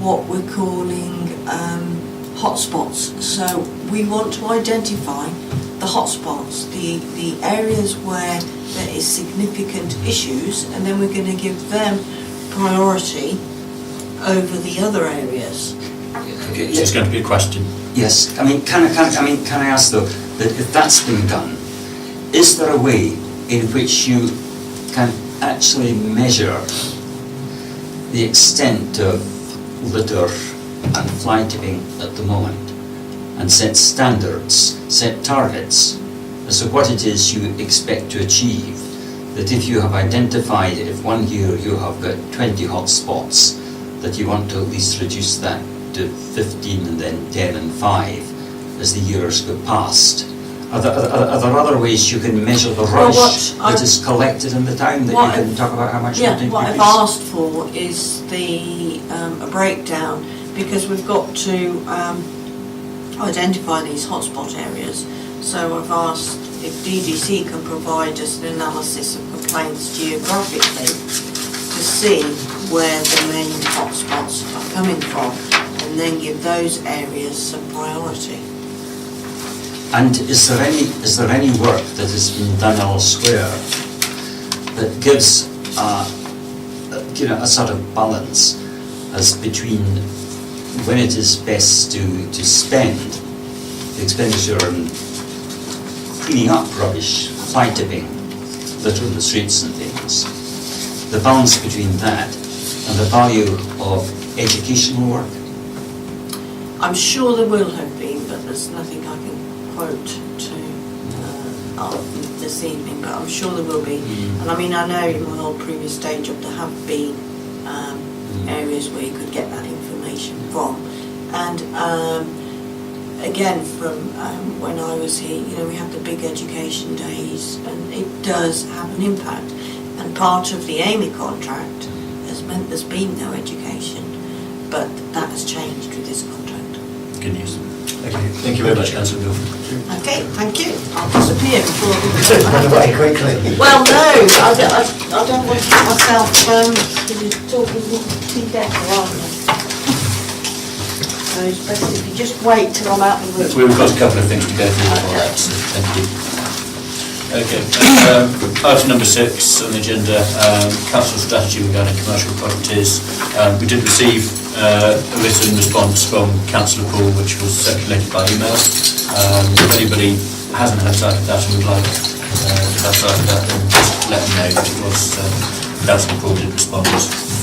what we're calling hotspots. So we want to identify the hotspots, the areas where there is significant issues, and then we're going to give them priority over the other areas. Okay, it's going to be a question. Yes, I mean, can I ask though, that if that's been done, is there a way in which you can actually measure the extent of litter and fly tipping at the moment, and set standards, set targets as to what it is you expect to achieve? That if you have identified, if 1 year you have got 20 hot spots, that you want to at least reduce that to 15 and then 10 and 5 as the years go past. Are there other ways you can measure the rubbish that is collected in the town, that you can talk about how much you're doing? What I've asked for is a breakdown, because we've got to identify these hotspot areas. So I've asked if DDC can provide us an analysis of complaints geographically to see where the main hotspots are coming from, and then give those areas some priority. And is there any work that has been done elsewhere that gives you know, a sort of balance as between when it is best to spend the expenditure on cleaning up rubbish, fly tipping, litter in the streets and things, the balance between that and the value of educational work? I'm sure there will have been, but there's nothing I can quote to this evening, but I'm sure there will be. And I mean, I know in my old previous day job there have been areas where you could get that information from. And again, from when I was here, you know, we have the big education days, and it does have an impact. And part of the Amy contract has meant there's been no education, but that has changed with this contract. Good news. Okay. Thank you very much, Councillor Bill. Okay, thank you. I'll disappear before Run away quickly. Well, no, I don't want to get myself talking too deaf, aren't I? So it's best if you just wait till I'm out of the room. We've got a couple of things to go through before that, so thank you. Okay, item number 6 on the agenda, council strategy regarding commercial properties. We did receive a written response from Councillor Poole, which was circulated by email. If anybody hasn't had sight of that and would like to have sight of that, then just let me know. But it was Councillor Poole did respond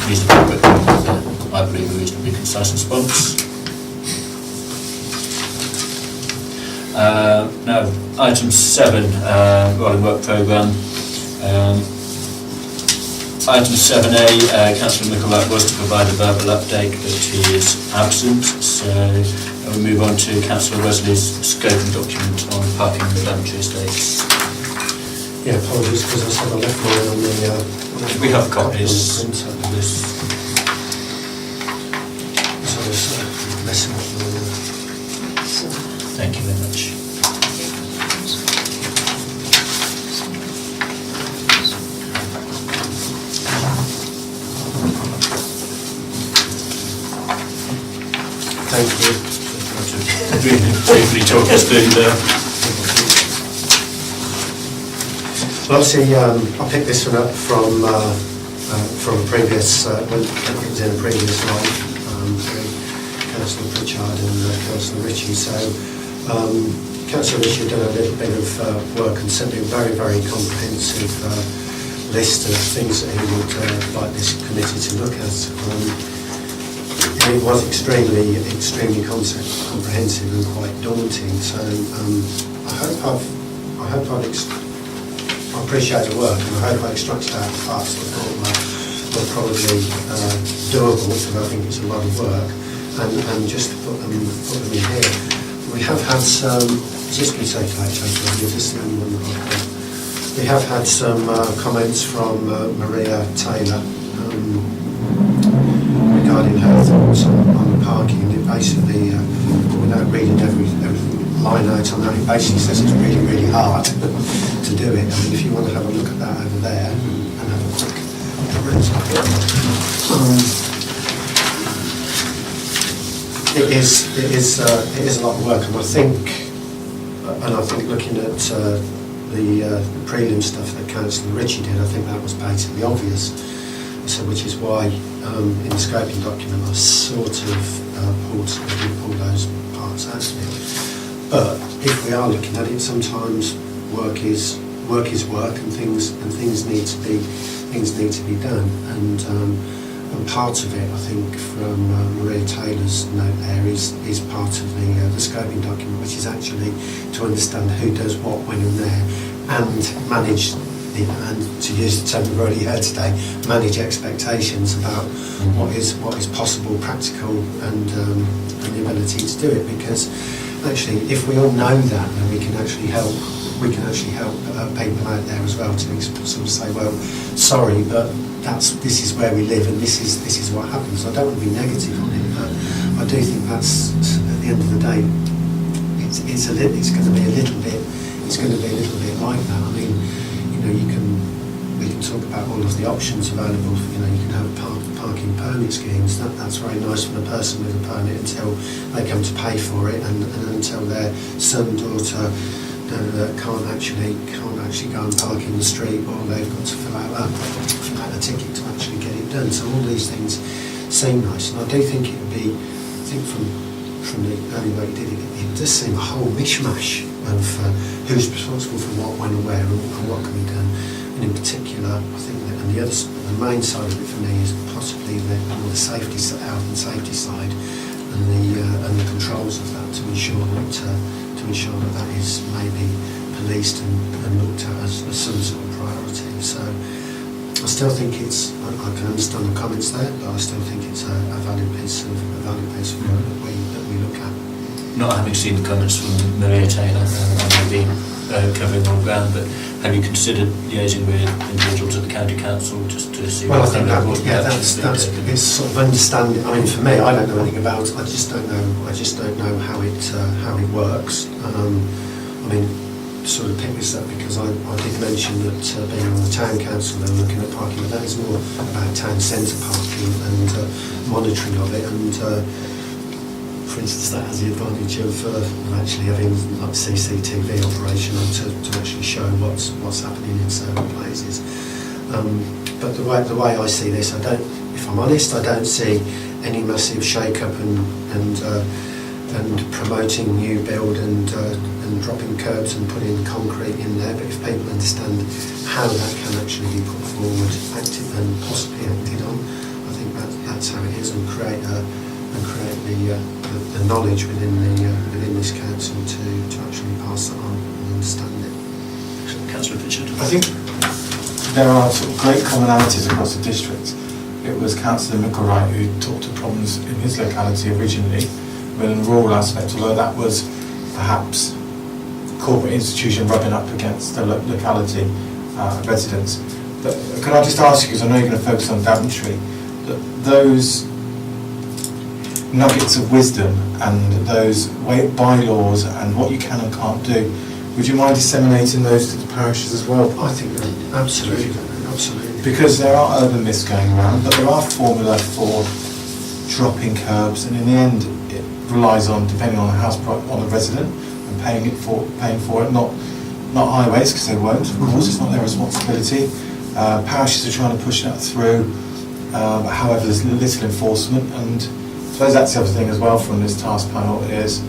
reasonably quickly with, I believe, a reasonably concise response. Now, item 7, rolling work programme. Item 7A, Councillor Micklewright was to provide a verbal update, but he is absent, so we move on to Councillor Wesley's scoping document on parking in the Daventry estates. Yeah, apologies, because I said I left mine on the... We have copies on the of printer. this. So I was messing up the... Thank you very much. Thank you. Briefly talk us through the... Well, obviously, I picked this one up from from a previous, when it was in a previous life, through Councillor Pritchard and Councillor Ritchie. So Councillor Ritchie had done a little bit of work and sent me a very, very comprehensive list of things that he would like this committee to look at. It was extremely comprehensive and quite daunting. So I appreciate the work, and I hope I extracted out the parts that I thought were probably doable, because I think it's a lot of work, and just to put them in here. We have had some, just be circulated, just the only one that I've got. We have had some comments from Maria Taylor regarding her thoughts on the parking, and it basically, without reading every line out on that, it basically says it's really, really hard to do it. I mean, if you want to have a look at that over there and have a quick read. It is a lot of work, and I think looking at the prelim stuff that Councillor Ritchie did, I think that was basically obvious. So, which is why in the scoping document I sort of pulled those parts out of it. But if we are looking at it, sometimes work is work, and things need to be done. And part of it, I think, from Maria Taylor's note there is part of the scoping document, which is actually to understand who does what, when, and there, and manage. And to use the term we've already heard today, manage expectations about what is possible, practical, and the ability to do it. Because actually, if we all know that, then we can actually help. We can actually help people out there as well to sort of say, well, sorry, but this is where we live, and this is what happens. I don't want to be negative on it, but I do think that's, at the end of the day, it's going to be a little bit like that. I mean, we can talk about all of the options available. You can have parking permit schemes. That's very nice for the person with a permit until they come to pay for it, and until their son, daughter can't actually go and park in the street, or they've got to fill out a ticket to actually get it done. So all these things seem nice, and I do think it would be. I think from the early way you did it, it does seem a whole mishmash of who's responsible for what, when, and where, and what can be done. And in particular, I think that the main side of it for me is possibly the safety, health and safety side, and the controls of that, to ensure that that is maybe policed and looked at as some sort of priority. So I still think I can understand the comments there, but I still think it's a valid piece of work that we look at. Not having seen the comments from Maria Taylor, and been covering all ground, but have you considered liaising with individuals at the county council just to see Well, I what think kind of that's it's sort of understanding. I mean, for me, I don't know anything about it. I just don't know how it works. I mean, sort of pick this up because I did mention that being on the town council and looking at parking, but that is more about town centre parking and monitoring of it. And for instance, that has the advantage of actually having like CCTV operation to actually show what's happening in certain places. But the way I see this, if I'm honest, I don't see any massive shake-up and promoting new build and dropping curbs and putting concrete in there. But if people understand how that can actually be put forward, acted and possibly acted on, I think that's how it is, and create the knowledge within this council to actually pass that on and understand it. Councillor Pritchard. I think there are sort of great commonalities across the district. It was Councillor Micklewright who talked to problems in his locality originally, but in the rural aspect, although that was perhaps corporate institution rubbing up against the locality residents. But can I just ask you, because I know you're going to focus on Daventry, that those nuggets of wisdom and those bylaws and what you can and can't do, would you mind disseminating those to the parishes as well? I think absolutely. Because there are urban myths going around, but there are formula for dropping curbs, and in the end it relies on, depending on the house price, on the resident and paying for it, not highways, because they won't, of course, it's not their responsibility. Parishes are trying to push that through, however there's little enforcement, and I suppose that's the other thing as well from this task panel is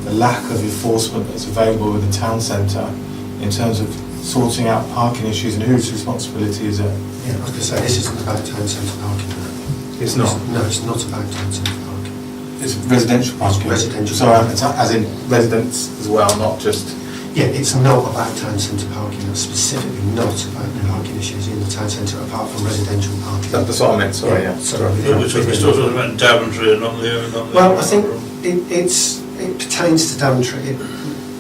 the lack of enforcement that's available with the town centre in terms of sorting out parking issues and whose responsibility is it? Yeah, I was going to say, this isn't about town centre parking. It's not? No, it's not about town centre parking. It's residential parking? Residential. So as in residents as well, not just... Yeah, it's not about town centre parking, it's specifically not about the parking issues in the town centre apart from residential parking. That's what I meant, sorry, yeah. Sorry. We're still talking about Daventry and not the... Well, I think it pertains to Daventry.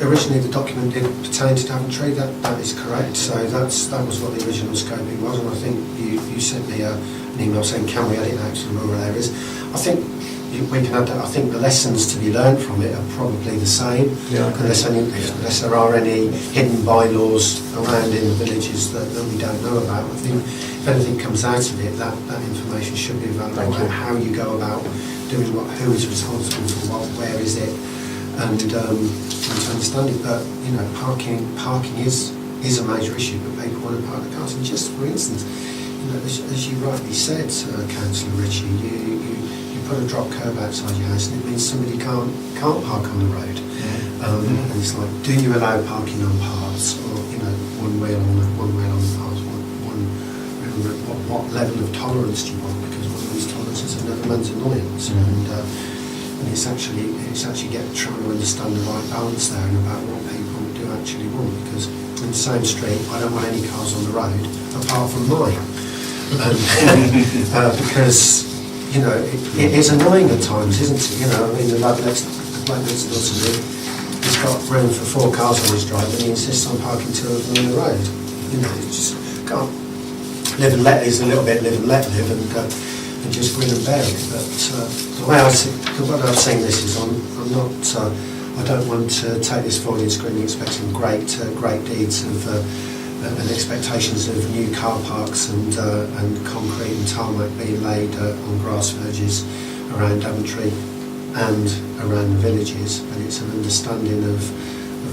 Originally the document did pertain to Daventry, that is correct, so that was what the original scoping was, and I think you sent me an email saying can we add it out to the rural areas. I think we can add that. I think the lessons to be learned from it are probably the same, unless there are any hidden bylaws around in the villages that we don't know about. I think if anything comes out of it, that information should be available about how you go about doing what, who is responsible for what, where is it, and to understand it. But you know, parking is a major issue, but people want to park their cars. And just for instance, you know, as you rightly said, Councillor Ritchie, you put a drop curb outside your house, and it means somebody can't park on the road. And it's like, do you allow parking on paths, or you know, one wheel on the paths? What level of tolerance do you want? Because one of these tolerances is another man's annoyance, and it's actually trying to understand the right balance there and about what people do actually want. Because in the same street, I don't want any cars on the road apart from mine, because. You know, it is annoying at times, isn't it? You know, I mean, the bloke next door to me, he's got room for 4 cars on his drive, and he insists on parking 2 of them on the road. You know, you just can't live and let. Is a little bit live and let live, and just grin and bear it. But the way I've seen this is, I'm not. I don't want to take this forward in Scrutiny expecting great deeds of. And expectations of new car parks and concrete and tarmac being laid on grass verges around Daventry and around the villages, and it's an understanding of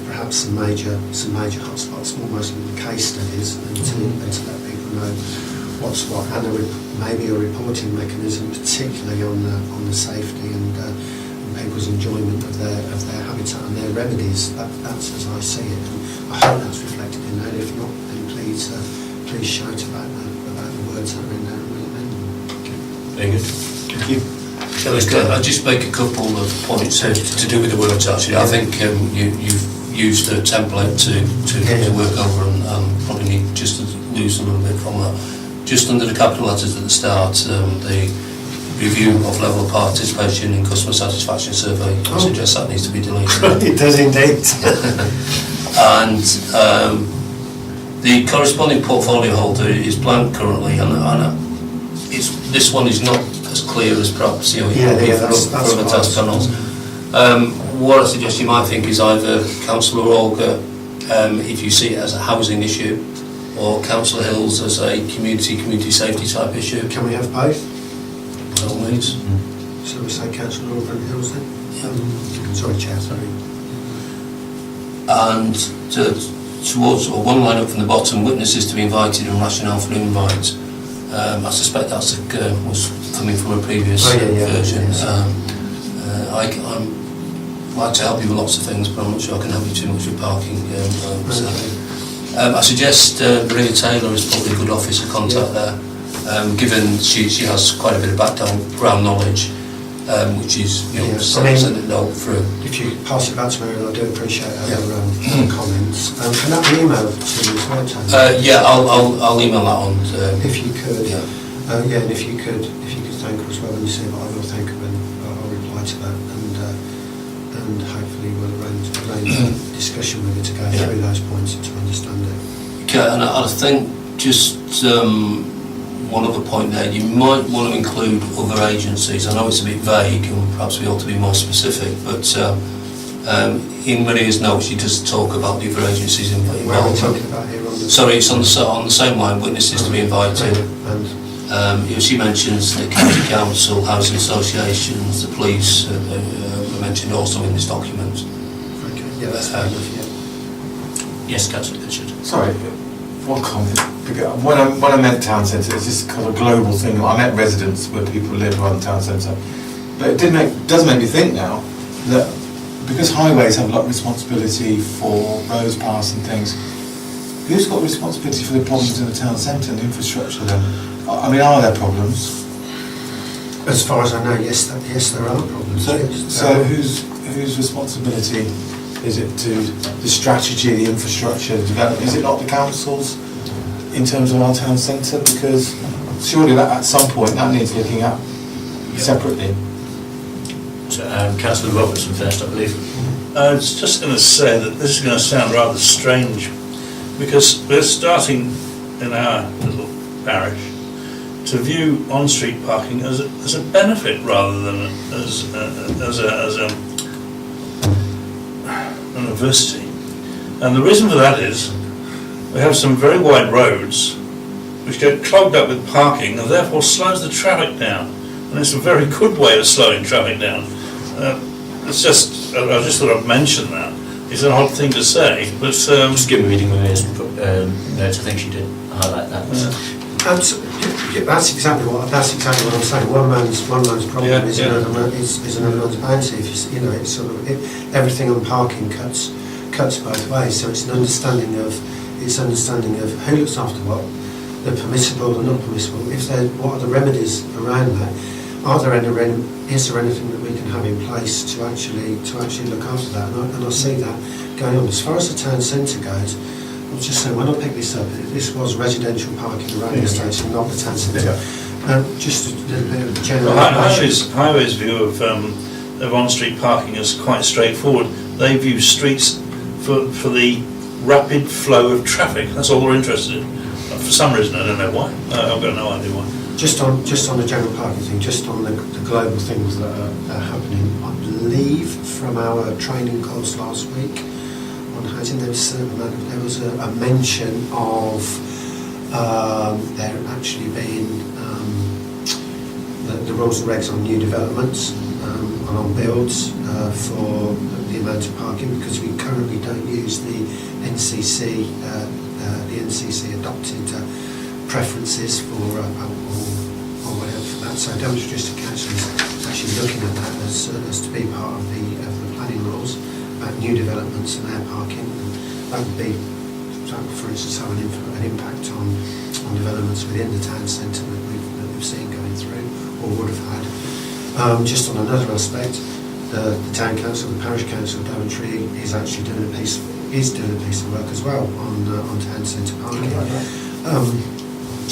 perhaps some major hotspots, almost with case studies, and to let people know what's what, and maybe a reporting mechanism, particularly on the safety and people's enjoyment of their habitat and their remedies. That's as I see it, and I hope that's reflected in that. If not, then please shout about the words that are in there and we'll amend them. Very good. Thank you. I'll just make a couple of points to do with the words actually. I think you've used a template to work over and probably need just to lose a little bit from that. Just under the capital letters at the start, the review of level of participation in customer satisfaction survey, I suggest that needs to be deleted. It does indeed. And the corresponding portfolio holder is blank currently, and this one is not as clear as perhaps for other task panels. What I suggest you might think is either Councillor Olga, if you see it as a housing issue, or Councillor Hills as a community safety type issue. Can we have both? By all means. So we say Councillor Olga and Hills then? Sorry, Chair, sorry. And towards, or one line up from the bottom, witnesses to be invited and rationale for invite. I suspect that's was coming from a previous version. I'd like to help you with lots of things, but I'm not sure I can help you too much with parking. I suggest Maria Taylor is probably a good officer contact there, given she has quite a bit of background knowledge, which is send a note through. If you pass it back to Maria, I do appreciate her comments. Can that be emailed to you as well, Tony? I'll email that on. If you could, and if you could thank her as well when you see it, I will thank her and I'll reply to that, and hopefully we'll arrange a discussion with her to go through those points and to understand it. Okay, and I think just one other point there, you might want to include other agencies. I know it's a bit vague and perhaps we ought to be more specific, but in Maria's notes she does talk about the other agencies involved. Where are we talking about here? Sorry, it's on the same line, witnesses to be invited. She mentions the county council, housing associations, the police were mentioned also in this document. Okay, yeah, that's fair enough, yeah. Yes, Councillor Pitchard. Sorry, what when I meant town centre, it's just kind of a global thing. I meant residents where people live around the town centre. But it does make me think now that because highways have a lot of responsibility for roads, paths and things, who's got responsibility for the problems in the town centre and the infrastructure then? I mean, are there problems? As far as I know, yes, there are problems. So whose responsibility is it to the strategy, the infrastructure, the development? Is it not the councils in terms of our town centre? Because surely that at some point that needs looking at separately. So, Councillor Robertson first, I believe. I was just going to say that this is going to sound rather strange, because we're starting in our little parish to view on-street parking as a benefit rather than as an adversity. And the reason for that is we have some very wide roads which get clogged up with parking and therefore slows the traffic down. And it's a very good way of slowing traffic down. It's just, I just thought I'd mention that. It's an odd thing to say, but Just give me reading Maria's notes, I think she did highlight that. That's exactly what I'm saying. One man's problem is another man's bounty. You know, it's sort of everything on parking cuts both ways. So it's an understanding of who looks after what, the permissible and not permissible. What are the remedies around that? Is there anything that we can have in place to actually look after that? And I see that going on. As far as the town centre goes, I was just saying, when I picked this up, this was residential parking around the station, not the town centre. Just a little bit of general... Highways' view of on-street parking is quite straightforward. They view streets for the rapid flow of traffic. That's all they're interested in. For some reason, I don't know why. I've got no idea why. Just on the general parking thing, just on the global things that are happening, I believe from our training course last week on housing, there was a mention of there actually being the rules and regs on new developments and on builds for the amount of parking, because we currently don't use the NCC adopted preferences for or whatever for that. So Daventry District Council is actually looking at that as to be part of the planning rules about new developments and their parking. And that would be, for instance, have an impact on developments within the town centre that we've seen going through or would have had. Just on another aspect, the town council, the parish council of Daventry is actually doing a piece of work as well on town centre parking.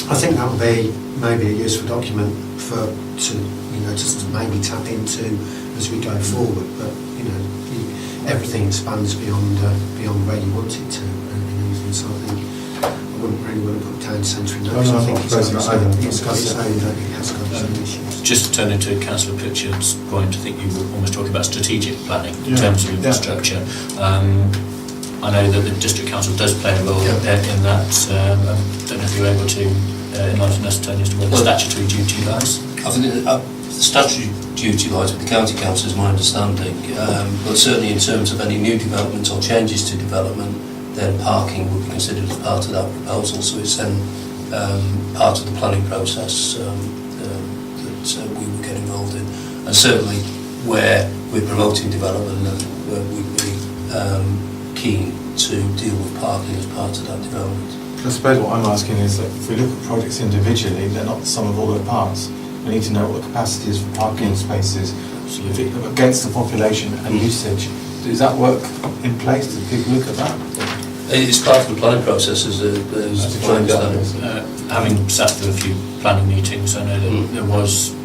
I think that would be maybe a useful document just to maybe tap into as we go forward. But everything expands beyond where you want it to, and so I think I wouldn't really want to put town centre in that. I think it has got its own issues. Just to turn into Councillor Pritchard's point, I think you were almost talking about strategic planning in terms of infrastructure. I know that the District Council does play a role in that. I don't know if you're able to enlighten us, Tony, as to where the statutory duty lies. I think the statutory duty lies with the County Council, is my understanding. But certainly in terms of any new development or changes to development, then parking would be considered as part of that proposal. So it's then part of the planning process that we would get involved in. And certainly where we're promoting development, where we'd be keen to deal with parking as part of that development. I suppose what I'm asking is that if we look at projects individually, they're not the sum of all their parts. We need to know what the capacity is for parking spaces against the population and usage. Does that work in place? Do people look at that? It's part of the planning process, as my understanding. Having sat through a few planning meetings, I know that there was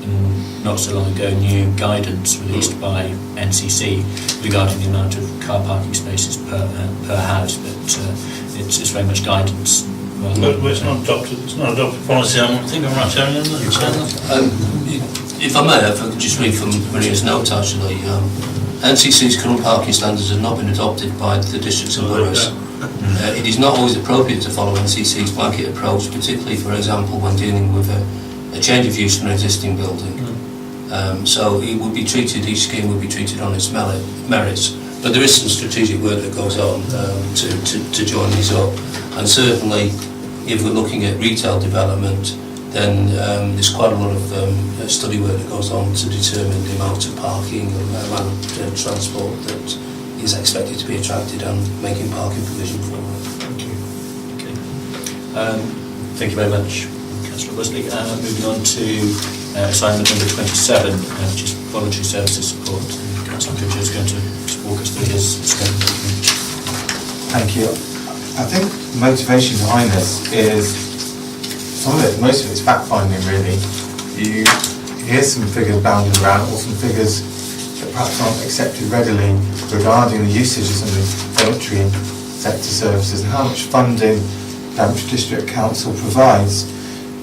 not so long ago new guidance released by NCC regarding the amount of car parking spaces per house, but it's very much guidance. But it's not adopted. It's not adopted policy. I think I'm right, Tony. If I may, if I could just read from Maria's note actually. NCC's current parking standards have not been adopted by the districts and boroughs. It is not always appropriate to follow NCC's blanket approach, particularly, for example, when dealing with a change of use for an existing building. So it would be treated, each scheme would be treated on its merits. But there is some strategic work that goes on to join these up. And certainly if we're looking at retail development, then there's quite a lot of study work that goes on to determine the amount of parking and the amount of transport that is expected to be attracted and making parking provision for it. Thank you. Okay. Thank you very much, Councillor Wesley. Moving on to assignment number 27, which is voluntary services support. Councillor Pritchard is going to just walk us through his scope. Thank you. I think the motivation behind this is most of it's fact-finding really. You hear some figures bounding around, or some figures that perhaps aren't accepted readily regarding the usage of some of the voluntary sector services and how much funding Daventry District Council provides.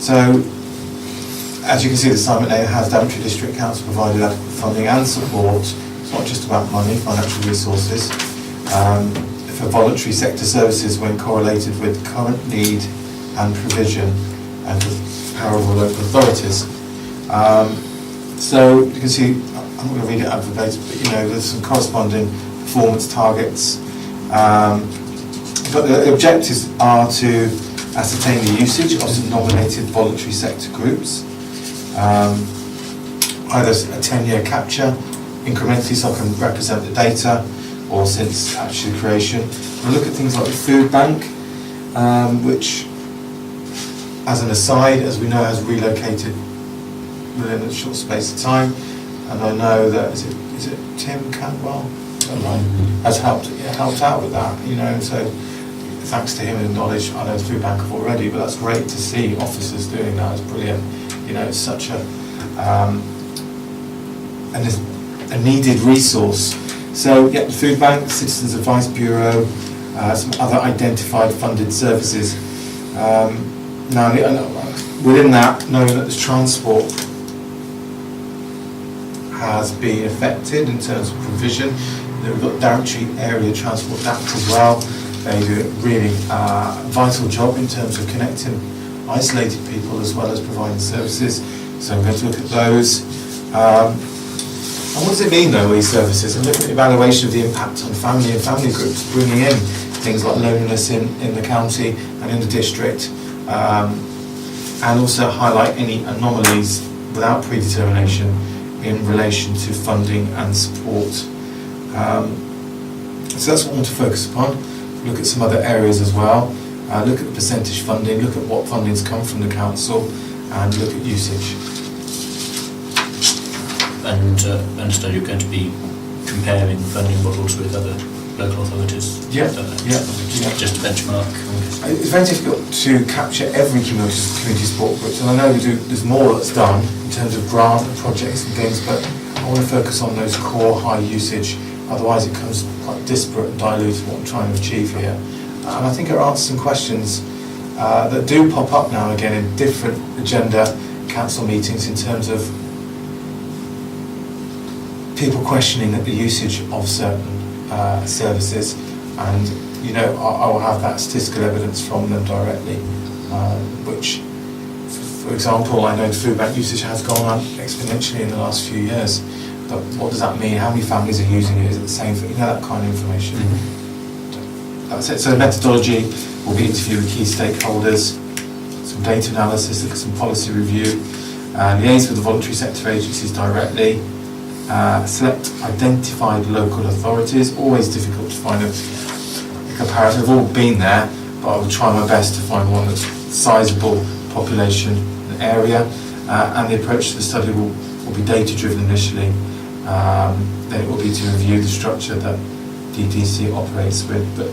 So, as you can see, the assignment A has Daventry District Council provided adequate funding and support. It's not just about money, financial resources. For voluntary sector services when correlated with current need and provision and the power of local authorities. So you can see, I'm not going to read it out verbatim, but there's some corresponding performance targets. But the objectives are to ascertain the usage of some nominated voluntary sector groups, either a 10-year capture, incrementally so I can represent the data, or since actual creation. We'll look at things like the food bank, which, as an aside, as we know, has relocated within a short space of time, and I know that is it Tim Cantwell has helped out with that. So thanks to him and knowledge, I know the food bank already, but that's great to see officers doing that. It's brilliant. It's such a needed resource. So, the food bank, the Citizens Advice Bureau, some other identified funded services. Now, within that, knowing that the transport has been affected in terms of provision, we've got Daventry Area Transport Act as well. They do a really vital job in terms of connecting isolated people as well as providing services. So I'm going to look at those. And what does it mean though, these services? And look at the evaluation of the impact on family and family groups, bringing in things like loneliness in the county and in the district, and also highlight any anomalies without predetermination in relation to funding and support. So that's what I want to focus upon. Look at some other areas as well. Look at the percentage funding, look at what funding's come from the council, and look at usage. And I understand you're going to be comparing funding models with other local authorities? Yeah. Just to benchmark? It's very difficult to capture every community support group, and I know there's more that's done in terms of grant and projects and things, but I want to focus on those core high usage, otherwise it becomes quite disparate and diluted what I'm trying to achieve here. And I think it answers some questions that do pop up now and again in different agenda council meetings in terms of people questioning the usage of certain services, and I will have that statistical evidence from them directly, which, for example, I know the food bank usage has gone up exponentially in the last few years, but what does that mean? How many families are using it? Is it the same thing? That kind of information. That's it. So the methodology will be interview with key stakeholders, some data analysis, look at some policy review, liaise with the voluntary sector agencies directly, select identified local authorities. Always difficult to find a comparison. They've all been there, but I will try my best to find one that's sizable population and area. And the approach to the study will be data driven initially. Then it will be to review the structure that DDC operates with. But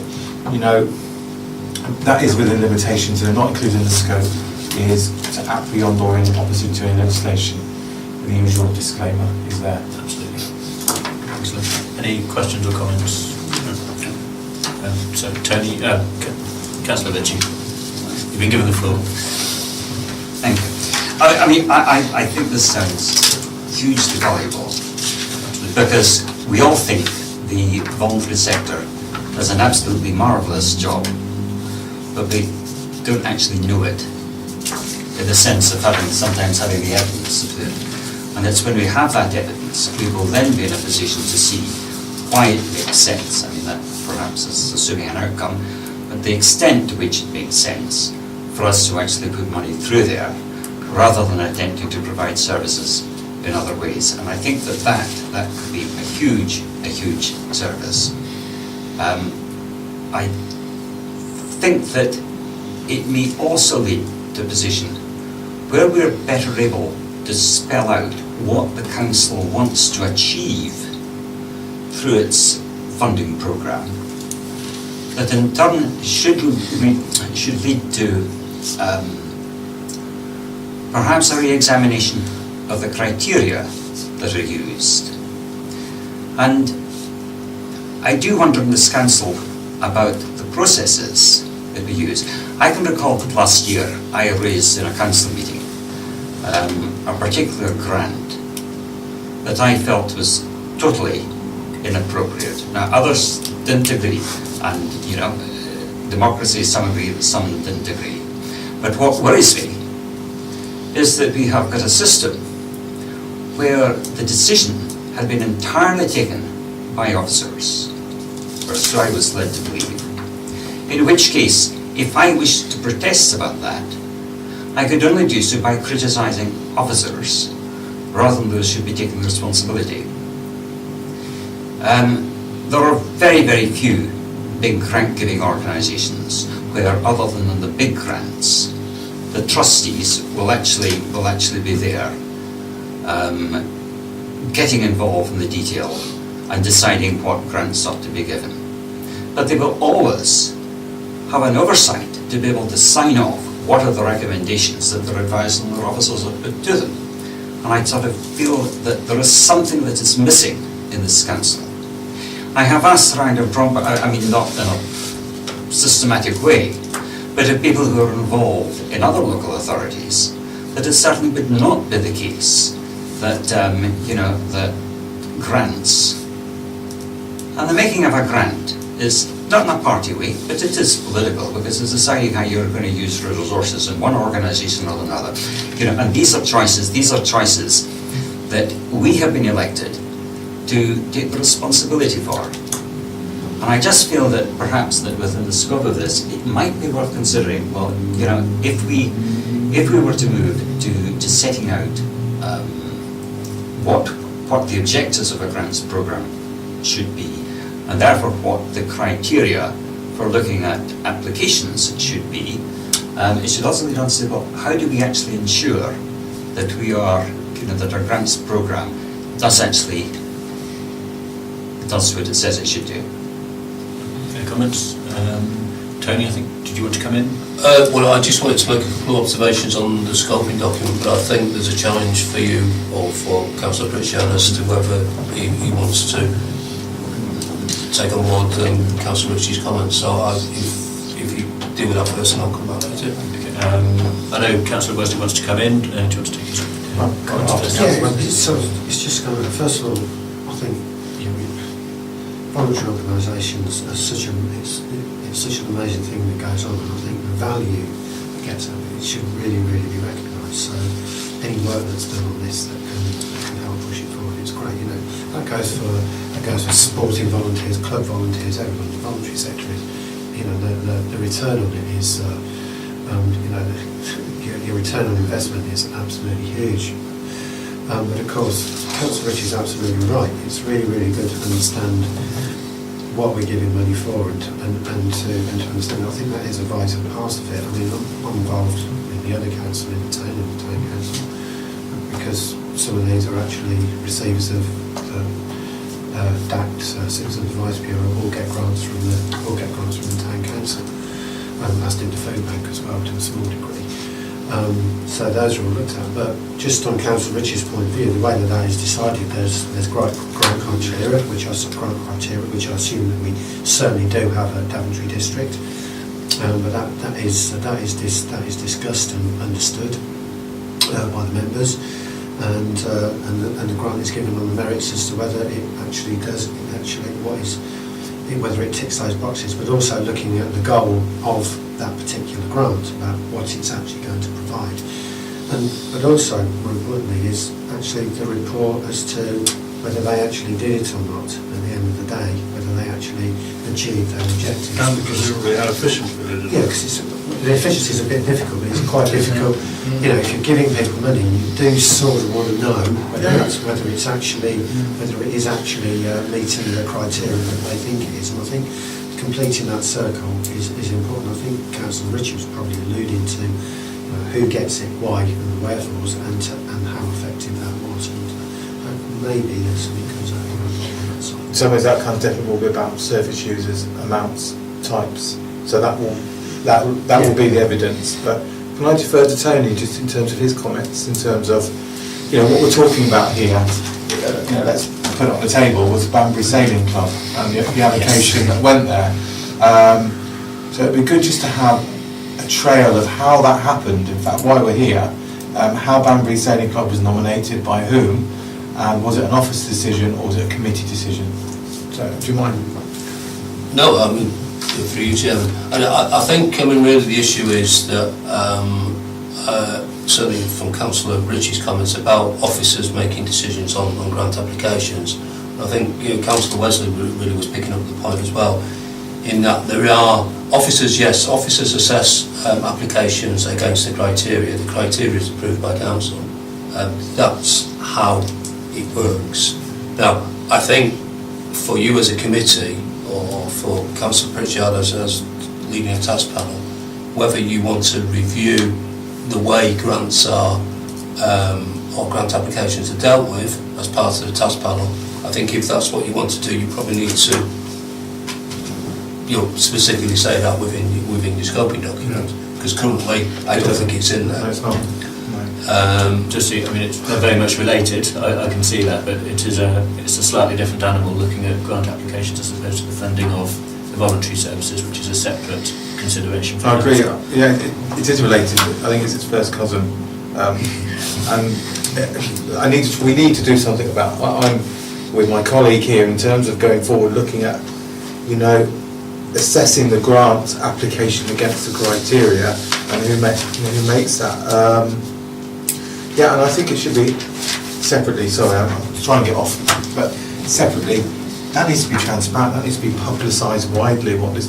that is within limitations, and not included in the scope is to act beyond or in opposite to any legislation. The usual disclaimer is there. Absolutely. Excellent. Any questions or comments? So Tony, Councillor Ritchie, you've been given the floor. Thank you. I think this sounds hugely valuable, because we all think the voluntary sector does an absolutely marvellous job, but we don't actually know it in the sense of sometimes having the evidence of it. And it's when we have that evidence, we will then be in a position to see why it makes sense. That perhaps is assuming an outcome, but the extent to which it makes sense for us to actually put money through there, rather than attempting to provide services in other ways. And I think that could be a huge service. I think that it may also lead to a position where we're better able to spell out what the council wants to achieve through its funding programme, that in turn should lead to perhaps a re-examination of the criteria that are used. And I do wonder in this council about the processes that we use. I can recall that last year I raised in a council meeting a particular grant that I felt was totally inappropriate. Now others didn't agree, and democracy, some agreed, some didn't agree. But what worries me is that we have got a system where the decision had been entirely taken by officers, or so I was led to believe. In which case, if I wished to protest about that, I could only do so by criticising officers, rather than those who should be taking responsibility. There are very, very few big grant-giving organisations where, other than on the big grants, the trustees will actually be there, getting involved in the detail and deciding what grants ought to be given. But they will always have an oversight to be able to sign off what are the recommendations that their advisors and their officers have put to them. And I sort of feel that there is something that is missing in this council. I have asked around not in a systematic way, but of people who are involved in other local authorities, that it certainly would not be the case that, that grants, and the making of a grant is not in a party way, but it is political, because it's deciding how you're going to use resources in one organisation or another. And these are choices that we have been elected to take the responsibility for. And I just feel that perhaps that within the scope of this, it might be worth considering, well, if we were to move to setting out what the objectives of a grants programme should be, and therefore what the criteria for looking at applications should be, it should also lead on to say, well, how do we actually ensure that we are, that our grants programme does what it says it should do? Any comments? Tony, I think, did you want to come in? Well, I just wanted to make a couple of observations on the scoping document, but I think there's a challenge for you or for Councillor Pritchard as to whether he wants to take on board Councillor Ritchie's comments. So if you deal with that first, and I'll come back to it. Okay. I know Councillor Wesley wants to come in. Do you want to take his comments first? It's just kind of, first of all, I think voluntary organisations are it's such an amazing thing that goes on, and I think the value that gets out of it should really, really be recognised. So any work that's done on this that can help push it forward, it's great. That goes for sporting volunteers, club volunteers, everyone. The voluntary sector is, the return on it is, your return on investment is absolutely huge. But of course, Councillor Ritchie is absolutely right. It's really, really good to understand what we're giving money for and to understand. I think that is a vital part of it. I mean, I'm involved in the other council in the town council, because some of these are actually receivers of DACT, Citizen Advice Bureau, all get grants from the town council, as did the food bank as well to a small degree. So those are all looked at, but just on Councillor Ritchie's point of view, the way that is decided, there's grant criteria, which I assume that we certainly do have a Daventry district, but that is discussed and understood by the members, and the grant is given on the merits as to whether it actually does whether it ticks those boxes, but also looking at the goal of that particular grant, about what it's actually going to provide. But also, more importantly, is actually the report as to whether they actually did it or not at the end of the day, whether they actually achieved their objectives. And presumably how efficient it is. Yeah, because the efficiency is a bit difficult, but it's quite difficult. You know, if you're giving people money, you do sort of want to know whether it is actually meeting the criteria that they think it is. And I think completing that circle is important. I think Councillor Richard was probably alluding to who gets it, why, and the wherefores, and how effective that was. And maybe there's something comes out on that side. In some ways, that kind of definitely will be about service users, amounts, types. So that will be the evidence. But can I defer to Tony just in terms of his comments, in terms of, you know, what we're talking about here? You know, let's put it on the table was Banbury Sailing Club and the allocation that went there. So it'd be good just to have a trail of how that happened. In fact, why we're here, how Banbury Sailing Club was nominated by whom, and was it an office decision or was it a committee decision? So, do you mind? No, I mean, through you, Chairman. And I think, I mean, really the issue is that, certainly from Councillor Ritchie's comments about officers making decisions on grant applications, I think, you know, Councillor Wesley really was picking up the point as well, in that there are officers, yes, officers assess applications against the criteria. The criteria is approved by council. That's how it works. Now, I think for you as a committee, or for Councillor Pritchard as leading a task panel, whether you want to review the way grants are or grant applications are dealt with as part of the task panel, I think if that's what you want to do, you probably need to, you'll specifically say that within your scoping document, because currently I don't think it's in there. No, it's not. Just so, I mean, they're very much related, I can see that, but it's a slightly different animal looking at grant applications as opposed to the funding of the voluntary services, which is a separate consideration. I agree, yeah, it is related. I think it's its first cousin. And we need to do something about, I'm with my colleague here in terms of going forward, looking at, you know, assessing the grant application against the criteria and who makes that. Yeah, and I think it should be separately, sorry, I'm trying to get off, but separately, that needs to be transparent, that needs to be publicised widely, what this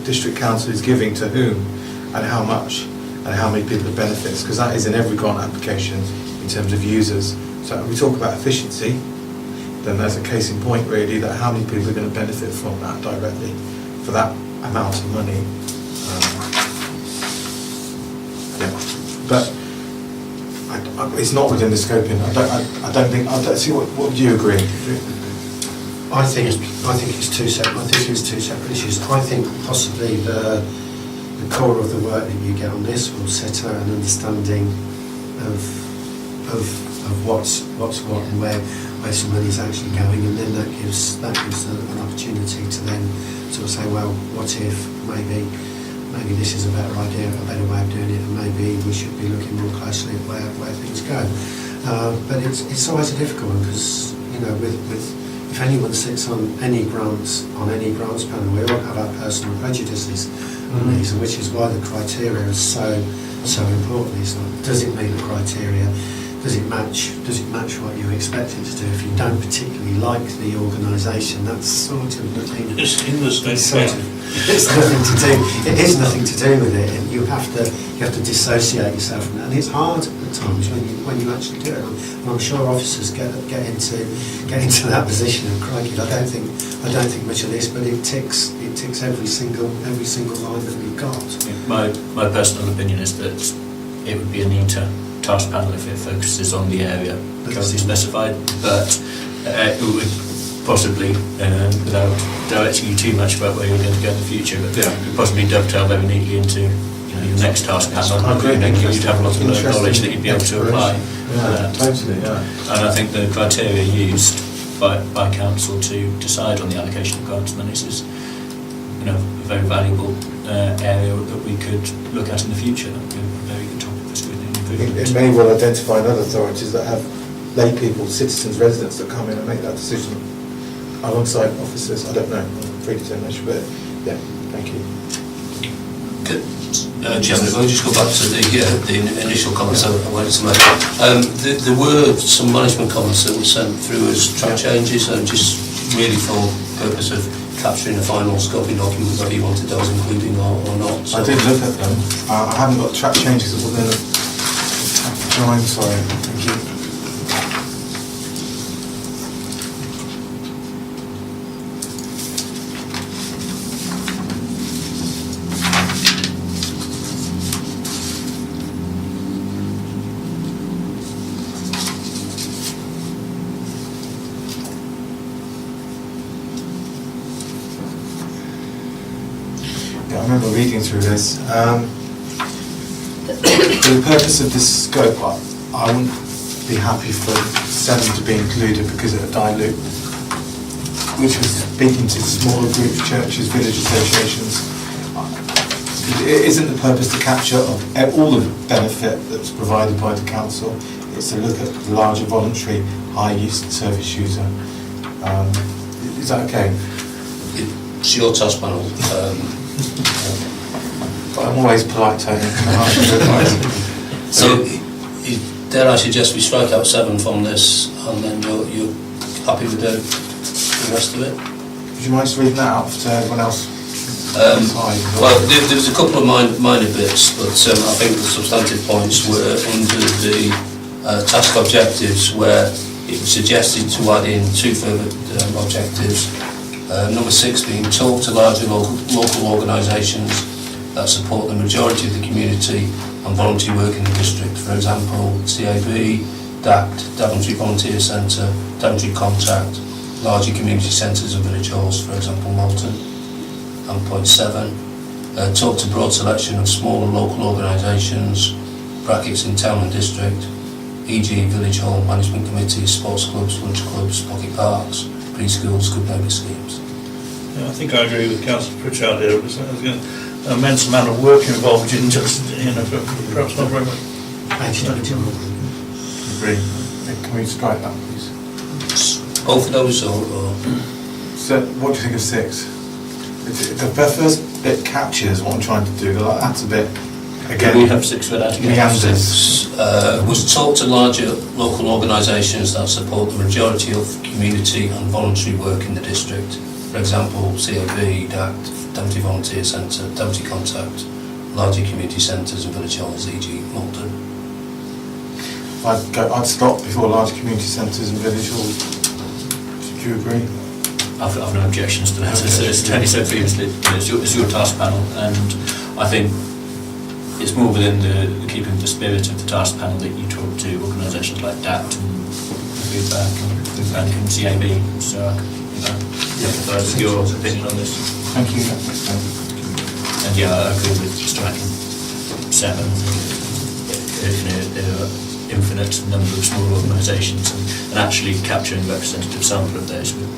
district council is giving to whom and how much and how many people it benefits, because that is in every grant application in terms of users. So if we talk about efficiency, then there's a case in point really that how many people are going to benefit from that directly for that amount of money. Yeah, but it's not within the scoping. I don't think. See. What do you agree? I think it's two separate. I think it's two separate issues. I think possibly the core of the work that you get on this will set out an understanding of what's what and where some money is actually going, and then that gives an opportunity to then sort of say, well, what if maybe this is a better idea, a better way of doing it, and maybe we should be looking more closely at where things go. But it's always a difficult one, because, you know, with if anyone sits on any grants panel, we all have our personal prejudices on these, and which is why the criteria is so important. It's like, does it meet the criteria? Does it match what you expect it to do? If you don't particularly like the organisation, that's sort of nothing. It's in the It's nothing to do. It is nothing to do with it, and you have to dissociate yourself from that. And it's hard at times when you actually do it. And I'm sure officers get into that position of crikey. I don't think much of this, but it ticks every single line that we've got. My personal opinion is that it would be a neater task panel if it focuses on the area currently specified, but it would possibly, without directing you too much about where you're going to go in the future, but it would possibly dovetail very neatly into your next task panel. You'd have a lot of knowledge that you'd be able to apply. Totally, yeah. And I think the criteria used by council to decide on the allocation of grants monies is, you know, a very valuable area that we could look at in the future. That would be a very good topic for scrutiny and improvement. It may well identify other authorities that have lay people, citizens, residents that come in and make that decision alongside officers. I don't know, free determination, but yeah, thank you. Good. Chairman, if I just go back to the initial comments I wanted to make. There were some management comments that were sent through as track changes, and just really for purpose of capturing the final scoping document, whether you wanted those including or not. So I did look at them. I haven't got track changes within the drawing, sorry. Thank you. Yeah, I remember reading through this. For the purpose of this scope, I wouldn't be happy for 7 to be included because it would dilute, which was speaking to smaller groups, churches, village associations. It isn't the purpose to capture all the benefit that's provided by the council. It's to look at the larger voluntary high-use service user. Is that okay? it's your task panel. But I'm always polite, Tony. So, dare I suggest we strike out 7 from this, and then you're happy with the rest of it? Would you mind just reading that out to everyone else? Well, there was a couple of minor bits, but I think the substantive points were under the task objectives, where it was suggested to add in 2 further objectives. Number 6 being talk to larger local organisations that support the majority of the community and voluntary work in the district. For example, CAB, DACT, Daventry Volunteer Centre, Daventry Contact, larger community centres and village halls, for example, Malton. And point 7, talk to broad selection of smaller local organisations, brackets in town and district, e.g. village hall, management committees, sports clubs, lunch clubs, pocket parks, preschools, good neighbour schemes. Yeah, I think I agree with Councillor Pritchard here. There's an immense amount of work involved in just, perhaps not very much. Agree. Can we strike that, please? Both of those or? So, what do you think of 6? The first bit captures what I'm trying to do. That's a bit, again, we have 6 for that again. meanders. Was talk to larger local organisations that support the majority of community and voluntary work in the district. For example, CAB, DACT, Daventry Volunteer Centre, Daventry Contact, larger community centres and village halls, e.g. Malton. I'd stop before large community centres and village halls. Do you agree? I've no objections to that. As Tony said previously, it's your task panel, and I think it's more within the keeping the spirit of the task panel that you talk to organisations like DAPT and Food Bank and CAB. So that's your opinion on this. Thank you. And yeah, I agree with striking 7. There are infinite number of small organisations, and actually capturing a representative sample of those would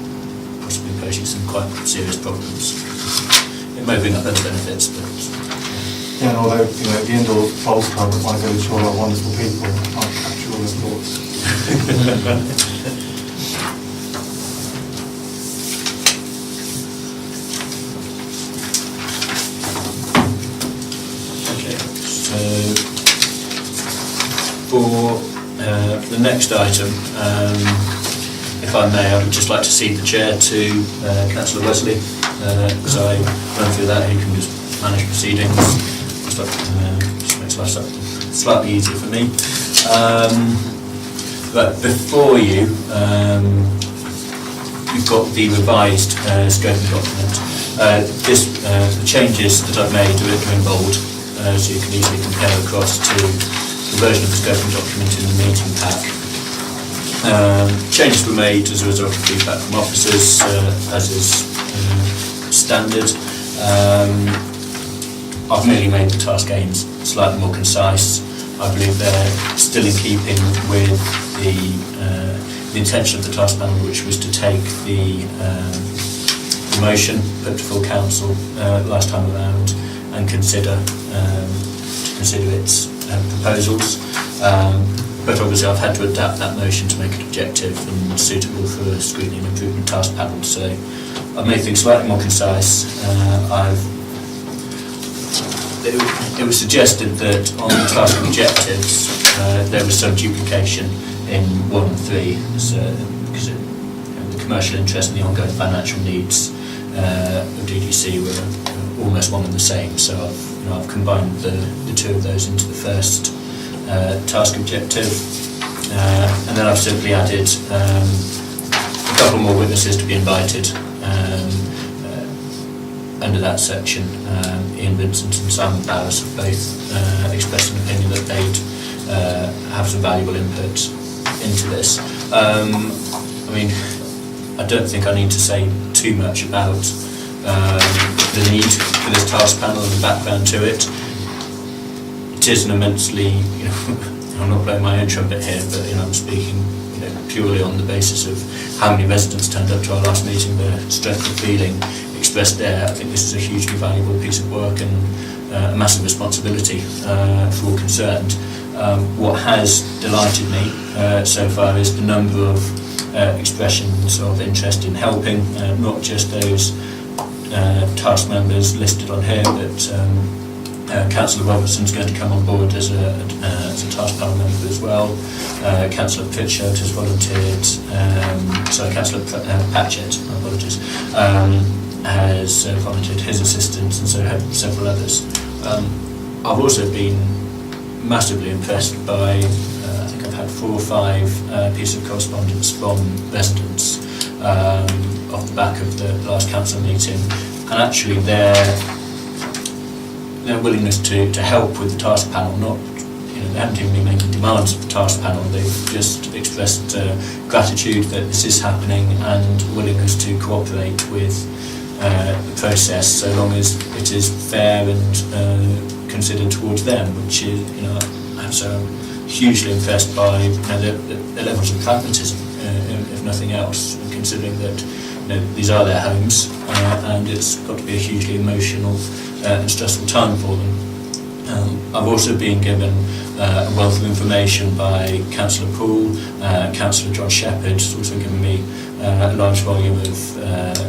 possibly posing some quite serious problems. It may bring up other benefits, but... Yeah, and although, at the end of Bowls Club at my village hall are wonderful people, I can't capture all their thoughts. Okay, so for the next item, if I may, I would just like to cede the chair to Councillor Wesley, because I run through that, he can just manage proceedings. Just makes life slightly easier for me. But before you, you've got the revised scoping document. The changes that I've made are in bold, so you can easily compare across to the version of the scoping document in the meeting pack. Changes were made as a result of feedback from officers, as is standard. I've merely made the task aims slightly more concise. I believe they're still in keeping with the intention of the task panel, which was to take the motion put to full council last time around and consider its proposals. But obviously I've had to adapt that motion to make it objective and suitable for a scrutiny and improvement task panel. So I've made things slightly more concise. It was suggested that on the task objectives there was some duplication in 1 and 3, because the commercial interest and the ongoing financial needs DDC were almost one and the same. So I've combined the two of those into the first task objective, and then I've simply added a couple more witnesses to be invited under that section. Ian Vincent and Simon Bowers have both expressed an opinion that they'd have some valuable input into this. I mean, I don't think I need to say too much about the need for this task panel and the background to it. It is an immensely, I'm not blowing my own trumpet here, but I'm speaking purely on the basis of how many residents turned up to our last meeting, the strength of feeling expressed there. I think this is a hugely valuable piece of work and a massive responsibility for all concerned. What has delighted me so far is the number of expressions of interest in helping, not just those task members listed on here, but Councillor Robertson's going to come on board as a task panel member as well. Councillor Pritchard has volunteered, Councillor Patchett, my apologies, has volunteered his assistance, and so have several others. I've also been massively impressed by, I think I've had 4 or 5 pieces of correspondence from residents off the back of the last council meeting, and actually their willingness to help with the task panel, not, they haven't even been making demands of the task panel, they've just expressed gratitude that this is happening and willingness to cooperate with the process, so long as it is fair and considered towards them, which is, I'm so hugely impressed by the levels of pragmatism, if nothing else, considering that these are their homes and it's got to be a hugely emotional and stressful time for them. I've also been given a wealth of information by Councillor Poole, Councillor John Shepherd has also given me a large volume of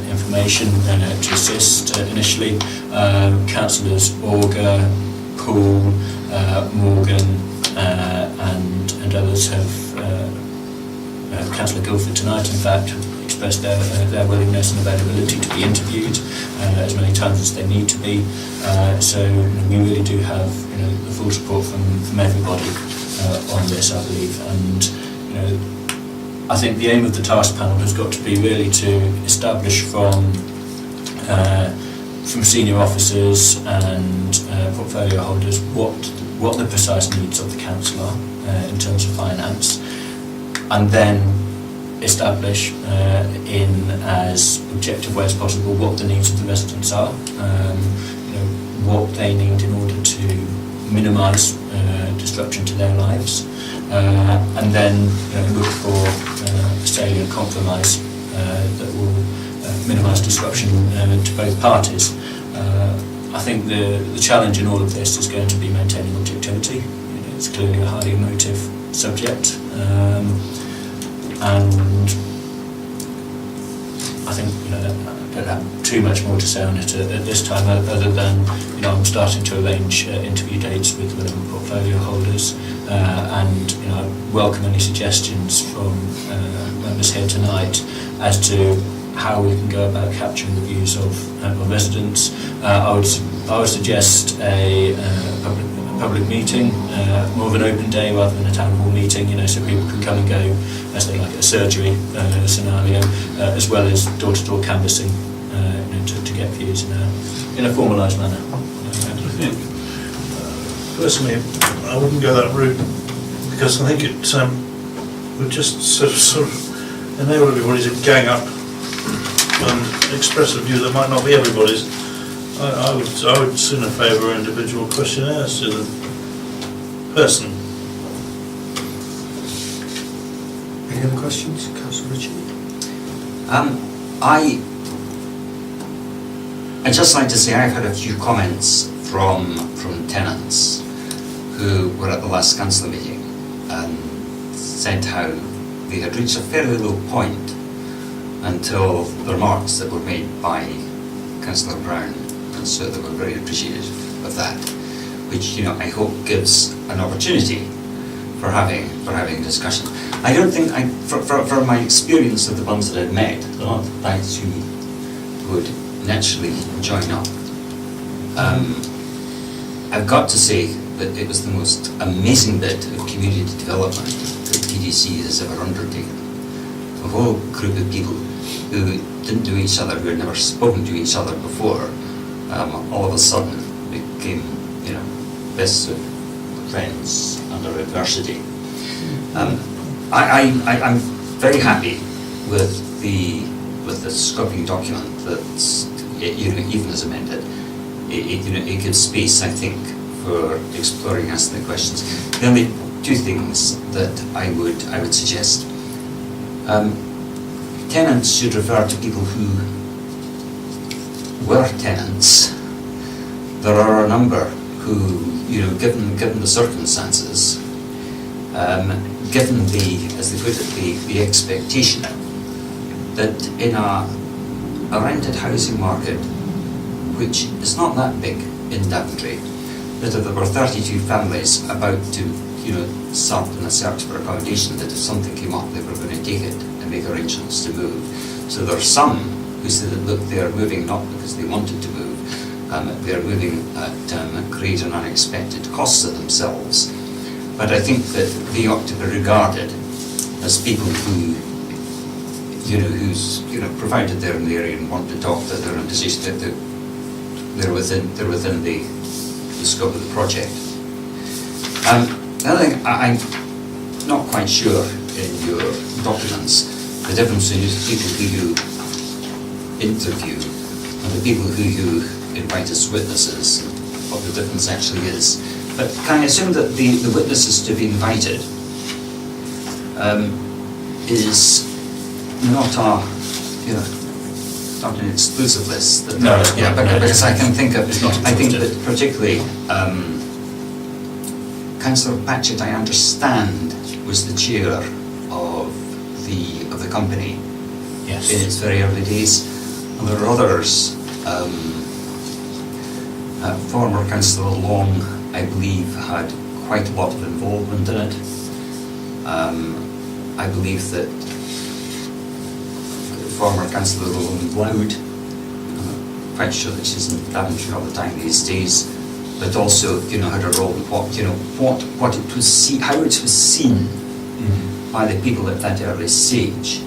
information to assist initially. Councillors Auger, Poole, Morgan and others have, Councillor Guildford tonight in fact, expressed their willingness and availability to be interviewed as many times as they need to be. So we really do have the full support from everybody on this, I believe. And I think the aim of the task panel has got to be really to establish from senior officers and portfolio holders what the precise needs of the council are in terms of finance, and then establish in as objective way as possible what the needs of the residents are, what they need in order to minimise disruption to their lives, and then look for a salient compromise that will minimise disruption to both parties. I think the challenge in all of this is going to be maintaining objectivity. It's clearly a highly emotive subject, and I think I don't have too much more to say on it at this time, other than I'm starting to arrange interview dates with relevant portfolio holders, and I welcome any suggestions from members here tonight as to how we can go about capturing the views of residents. I would suggest a public meeting, more of an open day rather than a town hall meeting, so people can come and go as they like at a surgery scenario, as well as door-to-door canvassing to get views in a formalised manner. Personally, I wouldn't go that route, because I think it would just sort of enable everybody to gang up and express a view that might not be everybody's. I would sooner favour individual questionnaires to the person. Any other questions, Councillor Ritchie? I'd just like to say I've had a few comments from tenants who were at the last council meeting and said how they had reached a fairly low point until the remarks that were made by Councillor Brown, and so they were very appreciative of that, which I hope gives an opportunity for having discussion. I don't think, from my experience of the ones that I've met, a lot of guys who would naturally join up. I've got to say that it was the most amazing bit of community development that PDC has ever undertaken. A whole group of people who didn't know each other, who had never spoken to each other before, all of a sudden became, best of friends under adversity. I'm very happy with the scoping document that's, even as amended. It gives space, I think, for exploring, asking the questions. The only two things that I would suggest. Tenants should refer to people who were tenants. There are a number who, given the circumstances, given the, as they put it, the expectation that in a rented housing market, which is not that big in Daventry, that if there were 32 families about to, start in a search for accommodation, that if something came up, they were going to take it and make arrangements to move. So there are some who say that, look, they are moving not because they wanted to move, they are moving at great and unexpected costs to themselves. But I think that they ought to be regarded as people who, who's, provided they're in the area and want to talk, that they're in a position that they're within the scope of the project. The other thing, I'm not quite sure in your documents the difference between the people who you interview and the people who you invite as witnesses, what the difference actually is. But can I assume that the witnesses to be invited is not not an exclusive list? That No, because I can think of, it's not I think exclusive. that particularly Councillor Patchett, I understand, was the chair of the company Yes. in its very early days. And there are others. Former Councillor Long, I believe, had quite a lot of involvement in it. I believe that former Councillor Roland Loud, I'm quite sure that she's in Daventry all the time these days, but also, had a role in what it was seen, how it was seen by the people at that early stage.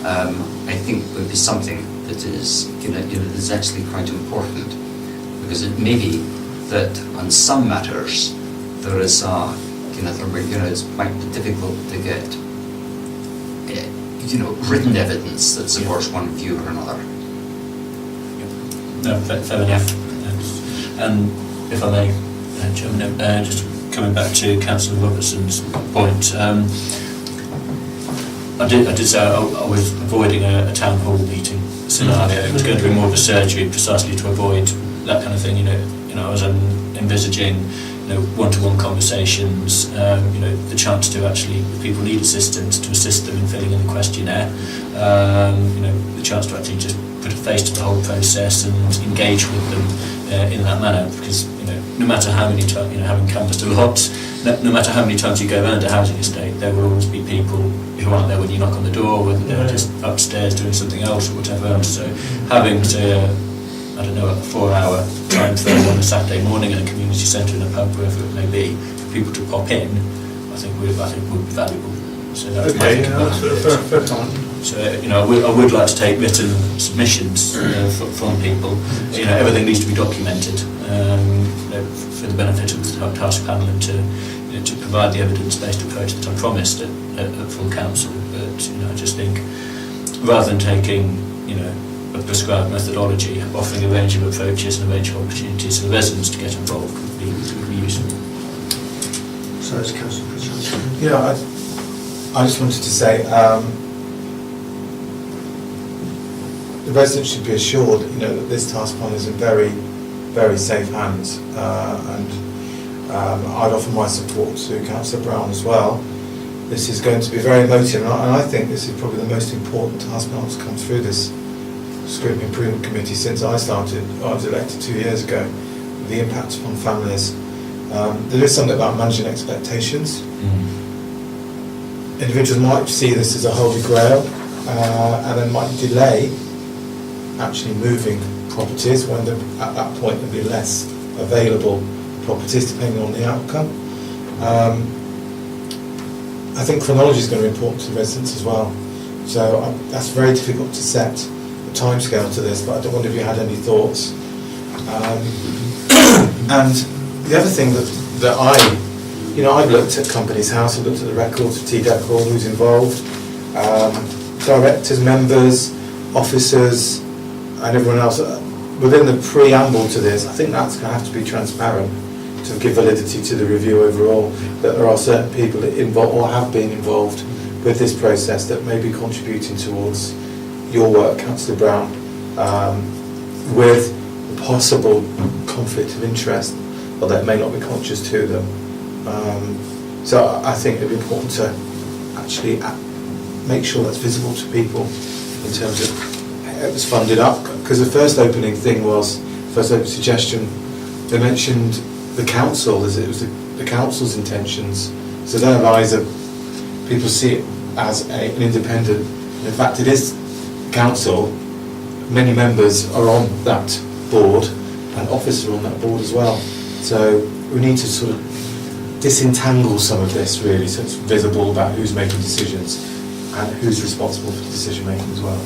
I think would be something that is, is actually quite important, because it may be that on some matters there is a, it might be difficult to get, written evidence that supports one view or another. No, fair enough. And if I may, Chairman, just coming back to Councillor Robertson's point, I did say I was avoiding a town hall meeting scenario. It was going to be more of a surgery precisely to avoid that kind of thing. I was envisaging, one-to-one conversations. The chance to actually, if people need assistance, to assist them in filling in the questionnaire. The chance to actually just put a face to the whole process and engage with them in that manner. Because no matter how many times, having canvassed a lot, no matter how many times you go around a housing estate, there will always be people who aren't there when you knock on the door, whether they're just upstairs doing something else or whatever. And so having to, a 4-hour time frame on a Saturday morning in a community centre in a pub, wherever it may be, for people to pop in, I think would be valuable. So that's my thinking behind it. fair point. So I would like to take written submissions from people. Everything needs to be documented for the benefit of the task panel and to provide the evidence-based approach that I promised at full council. But I just think rather than taking a prescribed methodology, offering a range of approaches and a range of opportunities for the residents to get involved would be useful. So it's Councillor Pritchard. Yeah, I just wanted to say, the residents should be assured, that this task panel is in very, very safe hands, and I'd offer my support to Councillor Brown as well. This is going to be very emotive, and I think this is probably the most important task panel that's come through this Scrutiny Improvement Committee since I started. I was elected 2 years ago. The impact upon families. There is something about managing expectations. Individuals might see this as a holy grail, and then might delay actually moving properties when at that point there'll be less available properties depending on the outcome. I think chronology is going to be important to residents as well. So that's very difficult to set a timescale to this, but I don't wonder if you had any thoughts. And the other thing that I've looked at Companies House, I've looked at the records of TDEC Hall, who's involved, directors, members, officers, and everyone else. Within the preamble to this, I think that's going to have to be transparent to give validity to the review overall, that there are certain people involved or have been involved with this process that may be contributing towards your work, Councillor Brown, with a possible conflict of interest, or that may not be conscious to them. So I think it'd be important to actually make sure that's visible to people in terms of how it was funded up, because the first opening suggestion, they mentioned the council, as it was the council's intentions. So there lies people see it as an independent. In fact, it is council. Many members are on that board, and officers are on that board as well. So we need to sort of disentangle some of this, really, so it's visible about who's making decisions and who's responsible for decision making as well.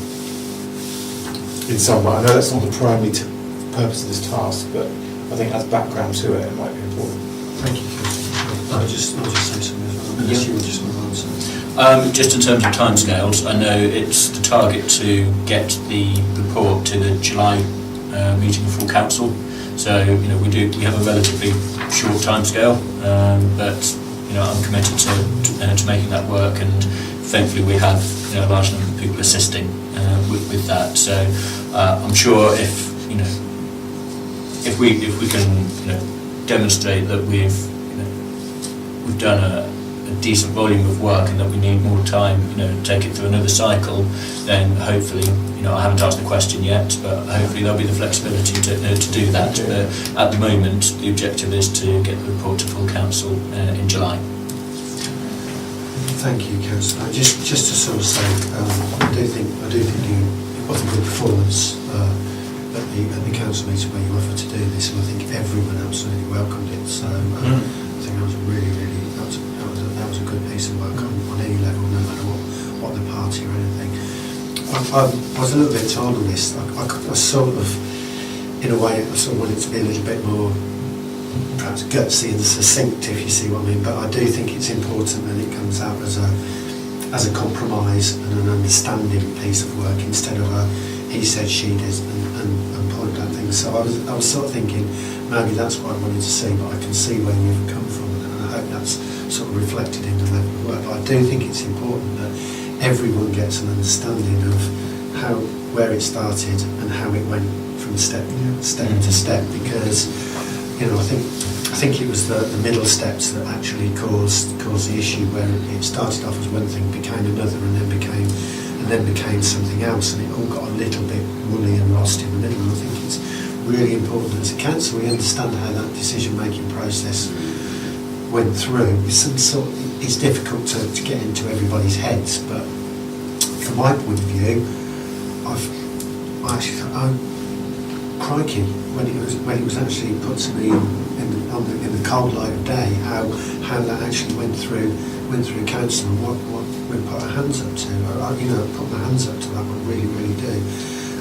In some way, I know that's not the primary purpose of this task, but I think as background to it, it might be important. Thank you. I'll just say something as well. Unless you just want to answer. Just in terms of timescales, I know it's the target to get the report to the July meeting of full council. So we have a relatively short timescale, but I'm committed to making that work, and thankfully we have a large number of people assisting with that. So I'm sure if we can demonstrate that we've done a decent volume of work and that we need more time, to take it through another cycle, then hopefully, I haven't asked the question yet, but hopefully there'll be the flexibility to do that. But at the moment, the objective is to get the report to full council in July. Thank you, Councillor. Just to sort of say, I do think you put a good performance at the council meeting where you offered to do this, and I think everyone absolutely welcomed it. So I think that was that was a good piece of work on any level, no matter what the party or anything. I was a little bit torn on this. I sort of, in a way, I sort of wanted to be a little bit more perhaps gutsy and succinct, if you see what I mean. But I do think it's important that it comes out as a compromise and an understanding piece of work instead of a he said, she did, and point at things. So I was sort of thinking maybe that's what I wanted to see, but I can see where you've come from, and I hope that's sort of reflected in the level of work. But I do think it's important that everyone gets an understanding of where it started and how it went from step to step, because I think it was the middle steps that actually caused the issue, where it started off as one thing, became another, and then became something else, and it all got a little bit woolly and lost in the middle. And I think it's really important that as a council we understand how that decision-making process went through. It's difficult to get into everybody's heads, but from my point of view, crikey, when it was actually put to me in the cold light of day, how that actually went through council, and what we put our hands up to. Put my hands up to that one, really, really do.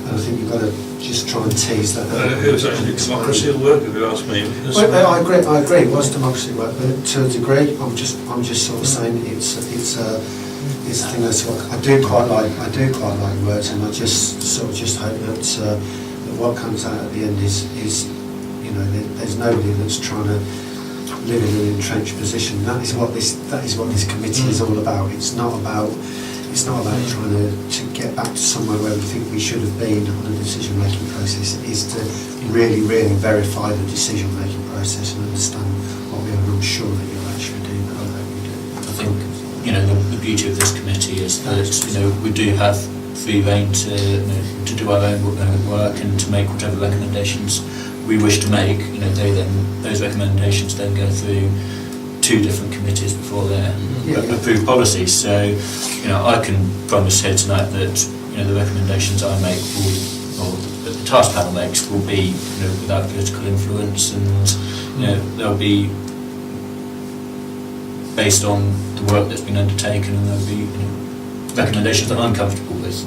And I think you've got to just try and tease that out. It was actually democracy at work, if you ask me. I agree. It was democracy at work, but to a degree, I'm just sort of saying it's a thing that's what I do quite like words, and I just hope that what comes out at the end is there's nobody that's trying to live in an entrenched position. That is what this committee is all about. It's not about trying to get back to somewhere where we think we should have been on a decision-making process. It is to really, really verify the decision-making process and understand what we are. And I'm sure that you'll actually do that. I hope you do. I think the beauty of this committee is that we do have free rein to do our own work and to make whatever recommendations we wish to make. Those recommendations then go through 2 different committees before they're approved policies. So I can promise here tonight that the recommendations I make will or that the task panel makes will be, without political influence, and they'll be based on the work that's been undertaken, and there'll be recommendations that I'm comfortable with.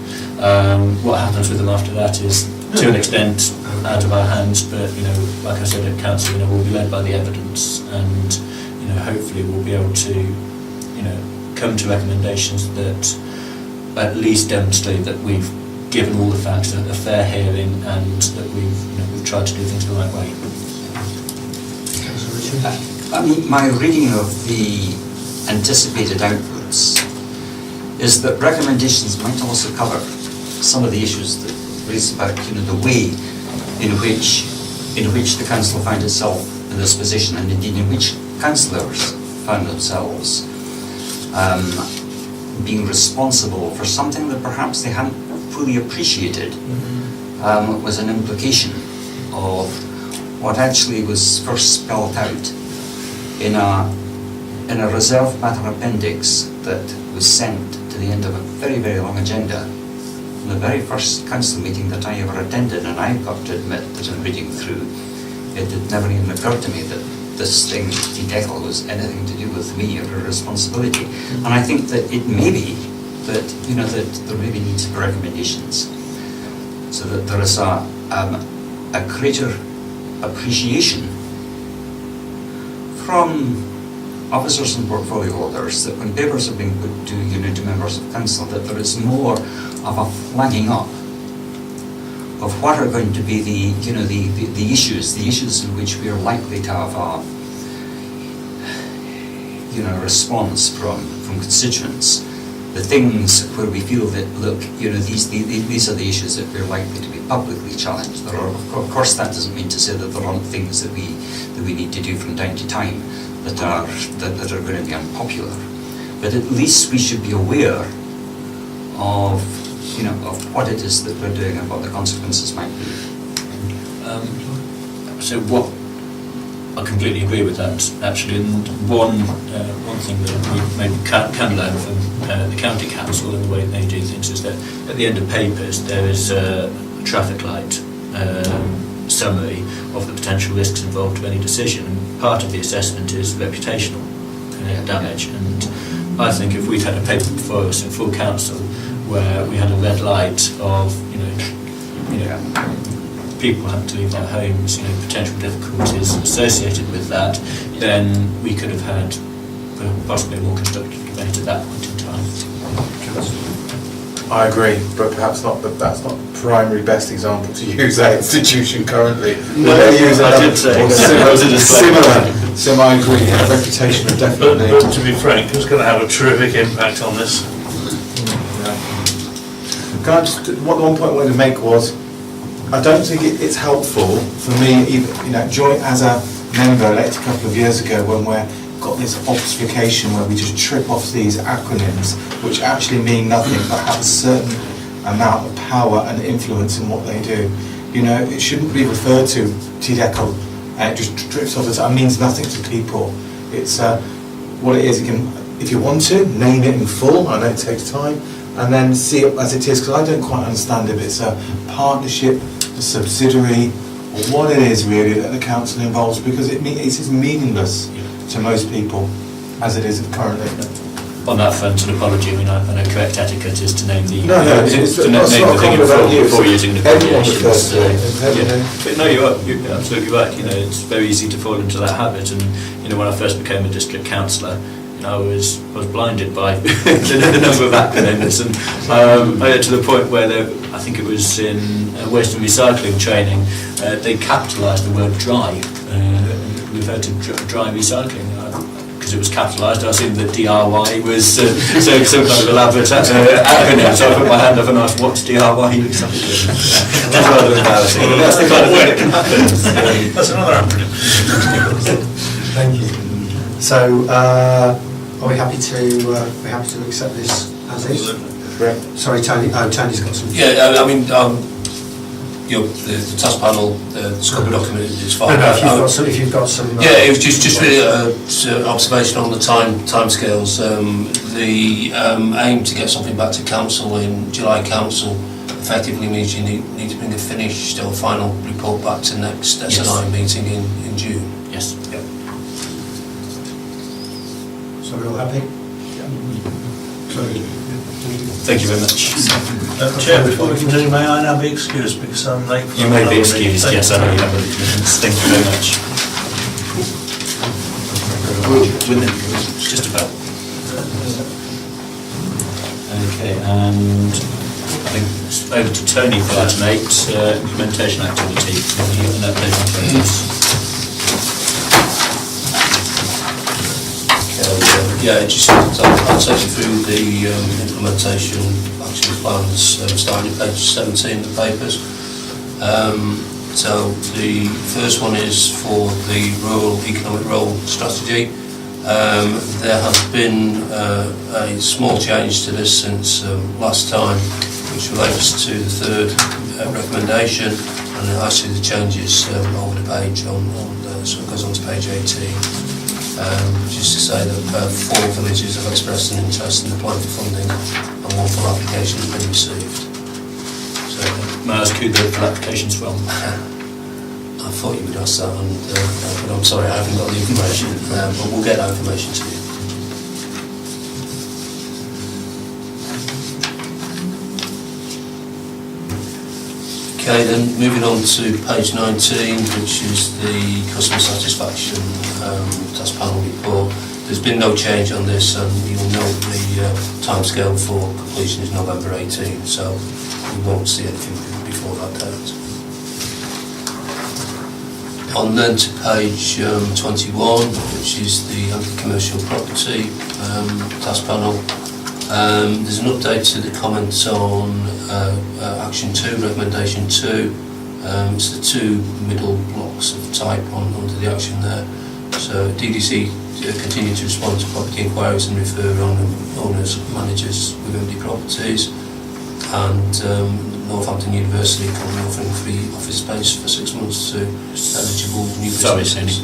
What happens with them after that is, to an extent, out of our hands, but like I said at council, we'll be led by the evidence, and hopefully we'll be able to come to recommendations that at least demonstrate that we've given all the facts a fair hearing, and that we've tried to do things the right way. I mean, my reading of the anticipated outputs is that recommendations might also cover some of the issues that raised about the way in which the council found itself in this position, and indeed in which councillors found themselves being responsible for something that perhaps they hadn't fully appreciated. Was an implication of what actually was first spelled out in a reserved matter appendix that was sent to the end of a very, very long agenda. In the very first council meeting that I ever attended, and I've got to admit that in reading through, it had never even occurred to me that this thing, Decal, was anything to do with me or a responsibility. And I think that it may be that, that there maybe needs for recommendations, so that there is a greater appreciation from officers and portfolio holders that when papers are being put to members of council, that there is more of a flagging up of what are going to be the issues in which we are likely to have a response from constituents, the things where we feel that, look, these are the issues that we're likely to be publicly challenged. There are, of course, that doesn't mean to say that there aren't things that we need to do from time to time that are going to be unpopular, but at least we should be aware of what it is that we're doing and what the consequences might be. So what I completely agree with that, actually, and one thing that we maybe can learn from the county council and the way they do things is that at the end of papers there is a traffic light summary of the potential risks involved with any decision, and part of the assessment is reputational damage. And I think if we'd had a paper before us in full council where we had a red light of people having to leave their homes, potential difficulties associated with that, then we could have had possibly a more constructive debate at that point in time. I agree, but perhaps not. But that's not the primary best example to use that institution currently. No, I did say similar. So I agree. Yeah, reputation are definitely. But to be frank, it's going to have a terrific impact on this. Can I just, one point I wanted to make was, I don't think it's helpful for me, join as a member elected a couple of years ago, when we've got this obfuscation where we just trip off these acronyms, which actually mean nothing but have a certain amount of power and influence in what they do. It shouldn't be referred to TDECO, and it just drips off. It means nothing to people. It's what it is. You can, if you want to, name it in full. I know it takes time, and then see it as it is, because I don't quite understand if it's a partnership, a subsidiary, or what it is really that the council involves, because it is meaningless to most people as it is currently. On that front, an apology. I know correct etiquette is to name the name the thing in full before using the abbreviations. But no, you're absolutely right. It's very easy to fall into that habit. And when I first became a district councillor, I was blinded by the number of acronyms, and to the point where I think it was in waste and recycling training, they capitalised the word dry, referred to dry recycling. Because it was capitalised, I assumed that DRY was some kind of elaborate acronym, so I put my hand up and asked, what's DRY recycling? That's rather embarrassing, but that's the kind of thing that can happen. That's another acronym. Thank you. So, are we happy to accept this as is? Sorry, Tony. Oh, Tony's got some. Yeah, the task panel, the scope of document is fine. No, if you've got some. Yeah, it was just really an observation on the timescales. The aim to get something back to council in July council, I effectively means you need to bring a finished or final report back to next SNI meeting in June. Yes. Yep. So we're all happy? Thank you very much. Chair, before we continue, may I now be excused because I'm late for You may be another meeting? excused, yes, I know you have other commitments. Thank you very much. Just about. Okay, and I think it's over to Tony for item 8, implementation activity. Can you give an update on progress? Just I'll take you through the implementation action plans, starting at page 17 of the papers. So the first one is for the rural economic role strategy. There has been a small change to this since last time, which relates to the third recommendation, and actually the changes over the page so it goes on to page 18. Just to say that 4 villages have expressed an interest in applying for funding and 1 full application has been received. So, May I ask who the full application's from? I thought you would ask that, but I'm sorry, I haven't got the information, but we'll get that information to you. Okay, then moving on to page 19, which is the customer satisfaction task panel report. There's been no change on this, and you'll note the timescale for completion is November 18, so we won't see anything before that date. On then to page 21, which is the commercial property task panel. There's an update to the comments on action 2, recommendation 2. It's the 2 middle blocks of type under the action there. So DDC continue to respond to property inquiries and refer owners, managers with empty properties. And Northampton University currently offering free office space for 6 months to eligible new businesses.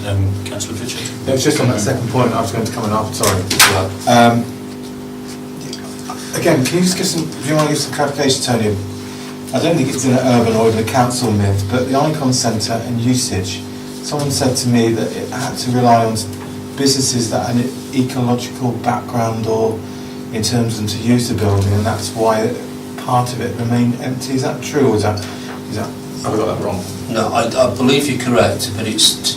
Councillor Fitchett. It was just on that second point I was going to come in after, sorry. Again, can you just give some, do you want to give some clarification, Tony? I don't think it's in an urban or in a council myth, but the Icon Centre and usage, someone said to me that it had to rely on businesses that had an ecological background or in terms of them to use the building, and that's why part of it remained empty. Is that true, or is that have I got that wrong? No, I believe you're correct, but it's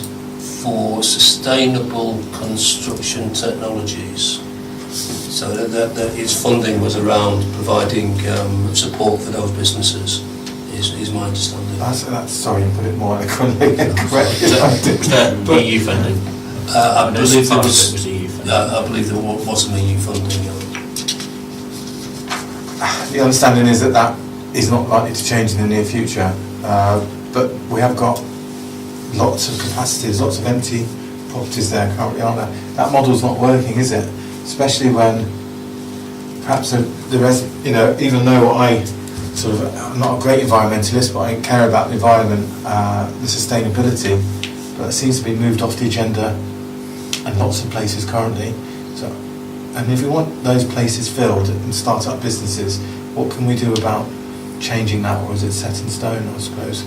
for sustainable construction technologies. So that its funding was around providing support for those businesses, is my understanding. That's sorry, you put it more eloquently. Correct. Was that EU funding? I believe there was. Was EU funding. I believe there was some EU funding. The understanding is that that is not likely to change in the near future, but we have got lots of capacities, lots of empty properties there currently, aren't there? That model's not working, is it? Especially when perhaps the rest, even though I'm not a great environmentalist, but I care about the environment, the sustainability, but it seems to be moved off the agenda in lots of places currently. So, and if we want those places filled and start up businesses, what can we do about changing that, or is it set in stone, I suppose?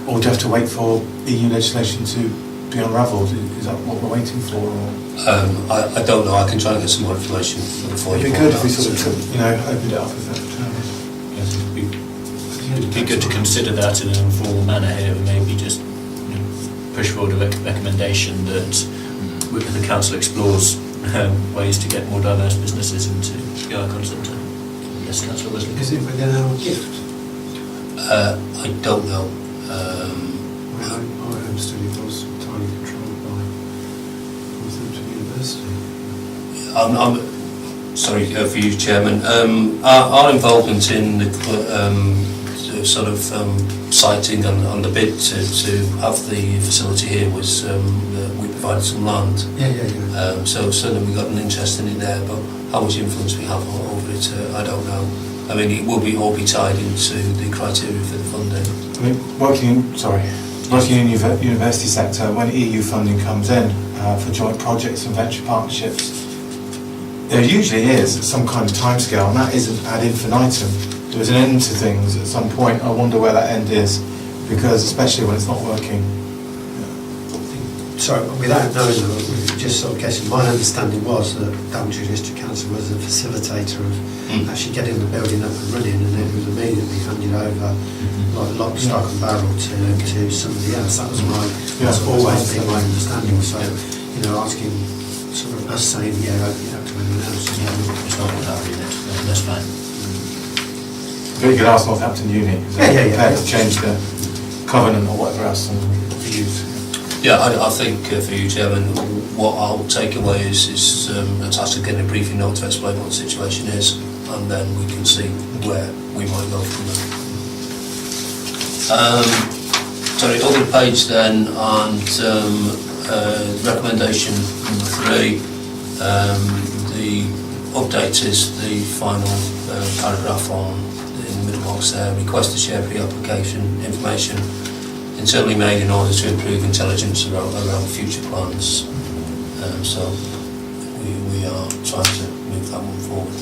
Or do you have to wait for EU legislation to be unravelled? Is that what we're waiting for? Or? I don't know. I can try and get some more information for you. It'd be good if we sort of opened it up with that. Yes, it'd be good to consider that in an informal manner here, and maybe just push forward a recommendation that the council explores ways to get more diverse businesses into the Icon Centre. Yes, Councillor Wesley. Is it within our gift? I don't know. I understood it was entirely controlled by Northampton University. I'm sorry for you, Chairman. Our involvement in the sort of siting and the bid to have the facility here was we provided some land. Yeah. So certainly we got an interest in it there, but how much influence we have over it, I don't know. I mean, it will all be tied into the criteria for the funding. I mean, working in the university sector, when EU funding comes in for joint projects and venture partnerships, there usually is some kind of timescale, and that isn't ad infinitum. there is an end to things at some point. I wonder where that end is, because especially when it's not working. Sorry, without knowing them, just sort of guessing, my understanding was that Daventry District Council was a facilitator of actually getting the building up and running, and it was immediately handed over like lock, stock and barrel to somebody else. That was that's always been my understanding. So, you know, asking sort of us saying, yeah, open it up to anyone else. It's not what that unit, that's fine. But you could ask Northampton Uni, because they're prepared to change the covenant or whatever else and use. Yeah, I think for you, Chairman, what I'll take away is a task of getting a briefing note to explain what the situation is, and then we can see where we might go from there. Sorry, other page then, and recommendation number 3. The update is the final paragraph in the middle box there. Request to share pre-application information internally made in order to improve intelligence around future plans. So we are trying to move that one forward.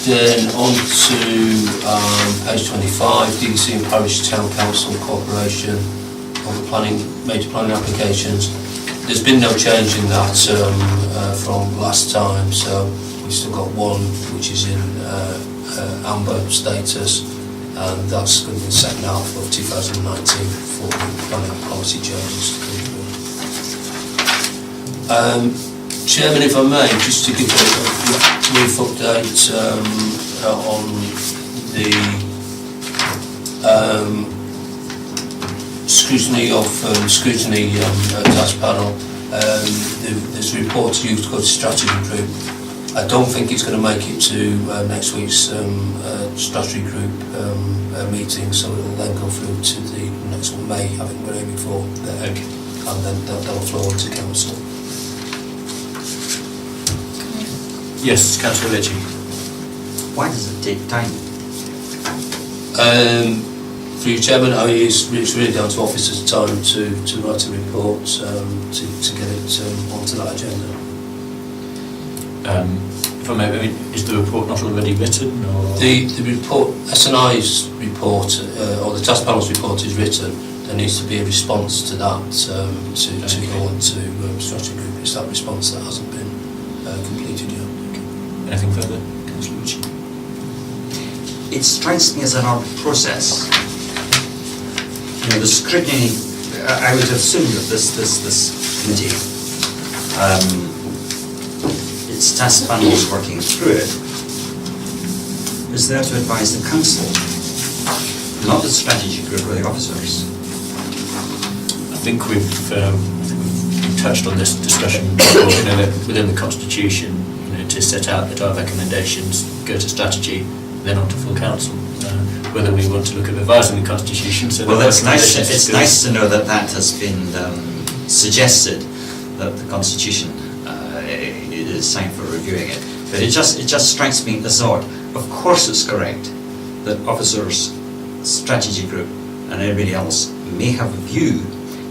Then on to page 25, DDC and Parish Town Council Corporation of the major planning applications. There's been no change in that from last time, so we've still got one which is in amber status, and that's going to be the second half of 2019 for the planning policy changes to come through. Chairman, if I may, just to give a brief update on the scrutiny task panel. There's a report to youth called strategy group. I don't think it's going to make it to next week's strategy group meeting, so it'll then go through to the next one, May, I think we're aiming for, and then that'll flow on to council. Yes, Councillor Ritchie. Why does it take time? For you, Chairman, it's really down to officers' time to write a report, to get it onto that agenda. If I may, is the report not already written? Or? The report, S&I's report, or the task panel's report is written. There needs to be a response to that to go on to strategy group. It's that response that hasn't been completed yet. Anything further, Councillor Ritchie? It strikes me as an odd process. You know, the scrutiny, I would assume that this committee, its task panel is working through it, is there to advise the council, not the strategy group or the officers. I think we've touched on this discussion before, that within the Constitution, to set out that our recommendations go to strategy, then on to full council. Whether we want to look at revising the Constitution. So well, that's nice. It's nice to know that has been suggested, that the Constitution is time for reviewing it. But it just strikes me as odd. Of course, it's correct that officers, strategy group, and everybody else may have a view,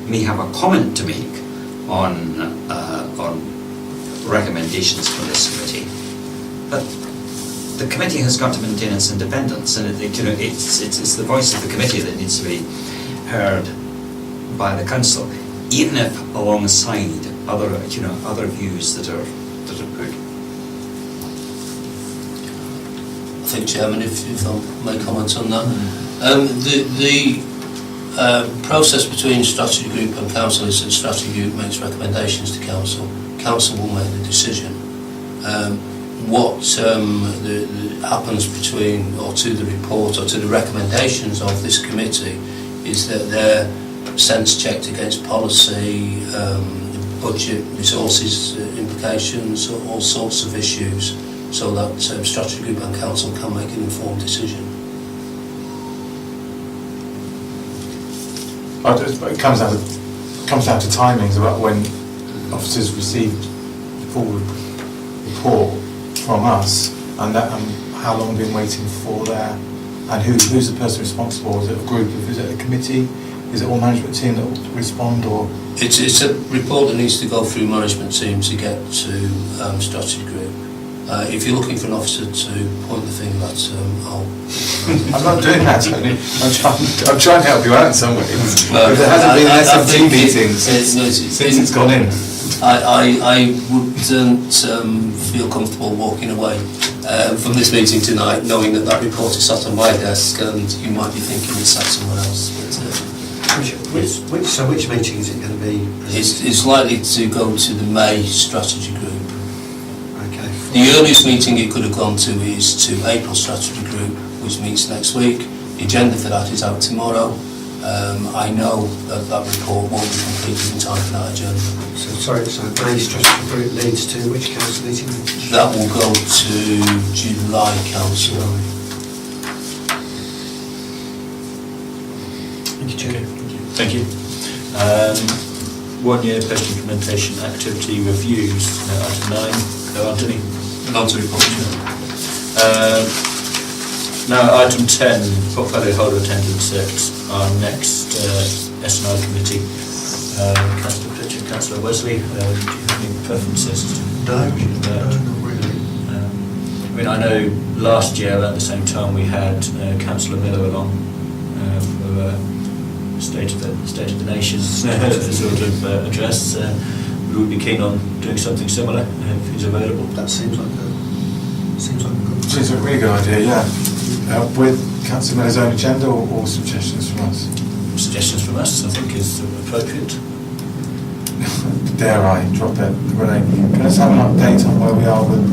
may have a comment to make on recommendations from this committee, but the committee has got to maintain its independence, and it's the voice of the committee that needs to be heard by the council, even if alongside other views that are good. I think, Chairman, if I may comment on that, the process between strategy group and council is that strategy group makes recommendations to council. Council will make the decision. What happens between or to the report or to the recommendations of this committee is that they're sense checked against policy, budget, resources implications, all sorts of issues, so that strategy group and council can make an informed decision. It comes down to timings about when officers received the full report from us, and how long they've been waiting for there, and who's the person responsible? Is it a group? Is it a committee? Is it all management team that will respond? Or it's a report that needs to go through management team to get to strategy group. If you're looking for an officer to point the finger at, I'll... I'm not doing that, Tony. I'm trying to help you out in some ways. Because there hasn't been an SMT meeting since it's gone in. I wouldn't feel comfortable walking away from this meeting tonight knowing that that report is sat on my desk and you might be thinking it's sat somewhere else. But, which meeting is it going to be? it's likely to go to the May strategy group. Okay. The earliest meeting it could have gone to is to April strategy group, which meets next week. The agenda for that is out tomorrow. I know that that report won't be completed in time for that agenda. So May strategy group leads to which council meeting? That will go to July council. Thank you, Chair. Thank you. 1 year post-implementation activity reviews, item 9. No, Anthony? None to report. Now, item 10, portfolio holder attendance at our next S&I committee. Councillor Pritchard, Councillor Wesley, do you have any preferences? No, not really. I mean, I know last year around the same time we had Councillor Miller along for State of the Nation sort of address. Would we be keen on doing something similar if he's available? That seems like a good. Seems like a really good idea, yeah. With Councillor Miller's own agenda or suggestions from us? Suggestions from us, I think, is appropriate. Dare I drop it? Renee, can I just have an update on where we are with...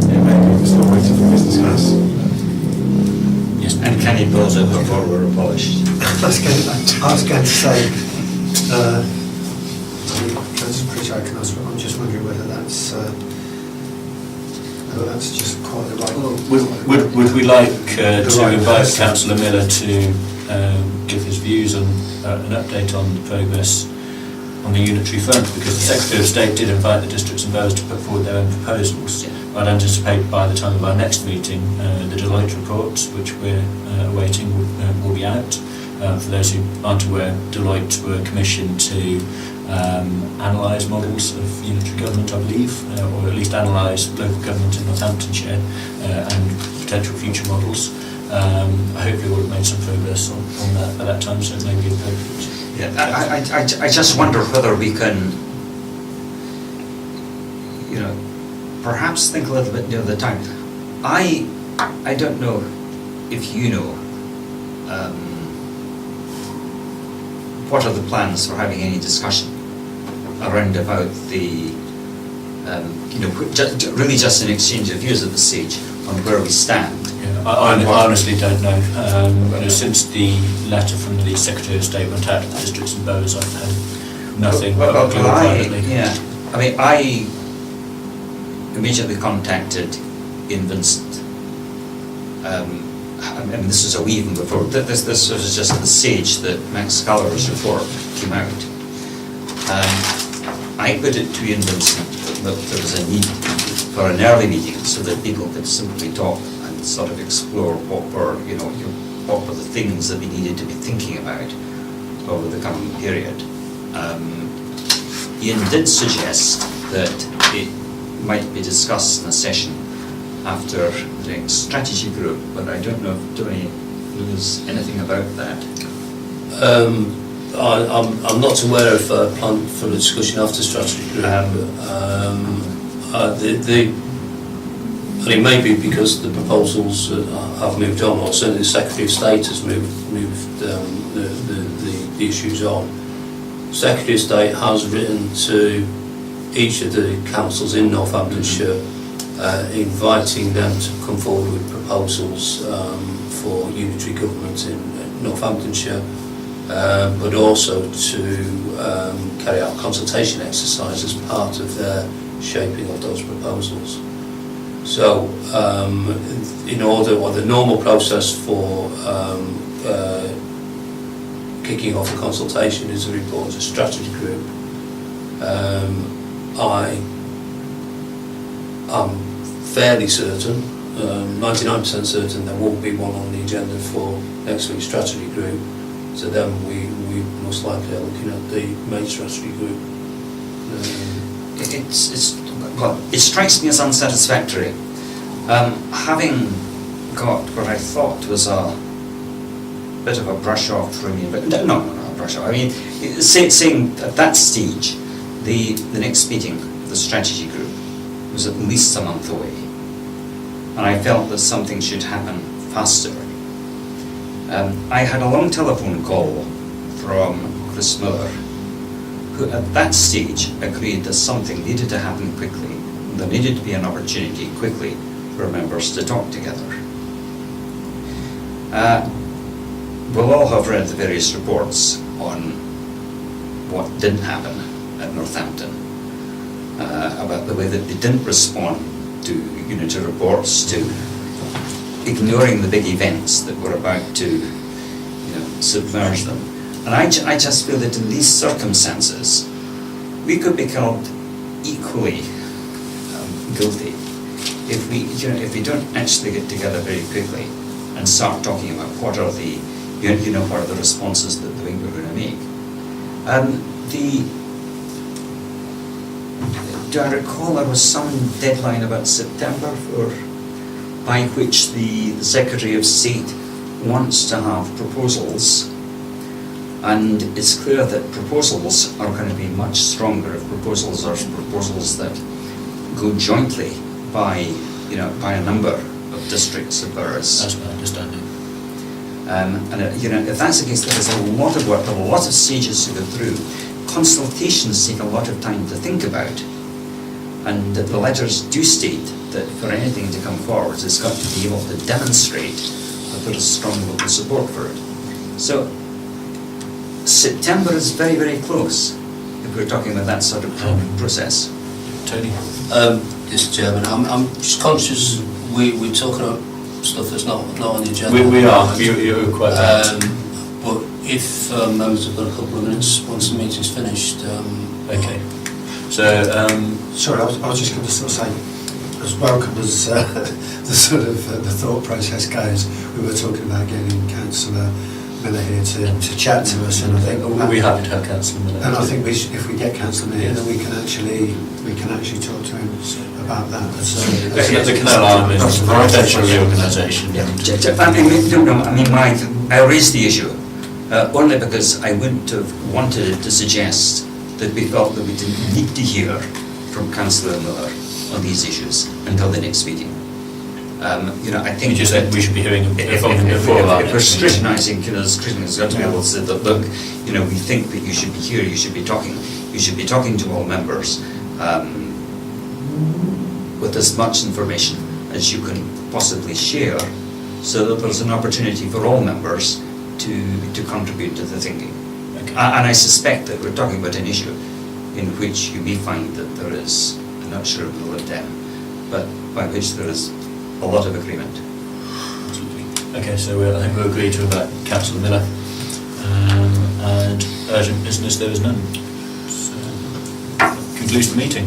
Yeah, maybe we're still waiting for business class. Yes, and can it goes over before we're abolished? I was going to say, Councillor Pritchard, I'm just wondering whether that's just quite the right... Would we like to invite Councillor Miller to give his views on an update on the progress on the unitary fund, because the Secretary of State did invite the districts and boroughs to put forward their own proposals. I'd anticipate by the time of our next meeting the Deloitte report, which we're awaiting, will be out. For those who aren't aware, Deloitte were commissioned to analyse models of unitary government, I believe, or at least analyse local government in Northamptonshire and potential future models. Hopefully we'll have made some progress on that by that time, so it may be appropriate. Yeah, I just wonder whether we can, perhaps think a little bit near the time. I don't know if you know what are the plans for having any discussion around about the, really just an exchange of views at this stage on where we stand. Yeah, I honestly don't know. Since the letter from the Secretary of State went out to the districts and boroughs, I've had nothing but privately. Yeah, I mean, I immediately contacted Ian Vincent. I mean, this was a wee even before. This was just at the stage that Max Scaller's report came out. I put it to Ian Vincent that there was a need for an early meeting so that people could simply talk and sort of explore what were the things that we needed to be thinking about over the coming period. Ian did suggest that it might be discussed in a session after the next strategy group, but I don't know if Tony knows anything about that. I'm not aware of a plan for a discussion after strategy group. And it may be because the proposals have moved on, or certainly the Secretary of State has moved the issues on. Secretary of State has written to each of the councils in Northamptonshire inviting them to come forward with proposals for unitary government in Northamptonshire, but also to carry out a consultation exercise as part of their shaping of those proposals. So, the normal process for kicking off a consultation is a report to strategy group. I am fairly certain, 99% certain, there won't be one on the agenda for next week's strategy group. to them, we most likely are looking at the main strategy group. It strikes me as unsatisfactory. Having got what I thought was a bit of a brush off from you, but no, brush off. I mean, saying at that stage, the next meeting of the strategy group was at least a month away, and I felt that something should happen faster. I had a long telephone call from Chris Miller, who at that stage agreed that something needed to happen quickly. There needed to be an opportunity quickly for members to talk together. We'll all have read the various reports on what didn't happen at Northampton, about the way that they didn't respond to reports, to ignoring the big events that were about to submerge them. And I just feel that in these circumstances, we could be called equally guilty if we don't actually get together very quickly and start talking about what are the what are the responses that we're going to make. Do I recall there was some deadline about September by which the Secretary of State wants to have proposals, and it's clear that proposals are going to be much stronger if proposals are proposals that go jointly by a number of districts and boroughs. That's my understanding. If that's the case, there is a lot of work, there are a lot of stages to go through. Consultations take a lot of time to think about, and the letters do state that for anything to come forward, it's got to be able to demonstrate that there is strong local support for it. So September is very, very close if we're talking about that sort of process. Tony? Yes, Chairman, I'm just conscious we're talking about stuff that's not on the agenda. We are, you're quite right. But if members have got a couple of minutes once the meeting's finished. Okay. So, Sorry, I was just going to sort of say, as welcome as the sort of the thought process goes, we were talking about getting Councillor Miller here to chat to us, and I think we'll be happy to have Councillor Miller. And I think if we get Councillor Miller here, then we can actually talk to him about that. The Canal Arm is a potential reorganisation. I raised the issue only because I wouldn't have wanted it to suggest that we felt that we didn't need to hear from Councillor Miller on these issues until the next meeting. I think you just said we should be hearing from him before that. If we're scrutinising, the scrutinising has got to be able to say that, look, we think that you should be here, you should be talking to all members with as much information as you can possibly share, so that there's an opportunity for all members to contribute to the thinking. Okay. And I suspect that we're talking about an issue in which you may find that there is, I'm not sure of the Lib Dem, but by which there is a lot of agreement. Absolutely. Okay, so I think we'll agree to about Councillor Miller. And urgent business, there is none. So, concludes the meeting.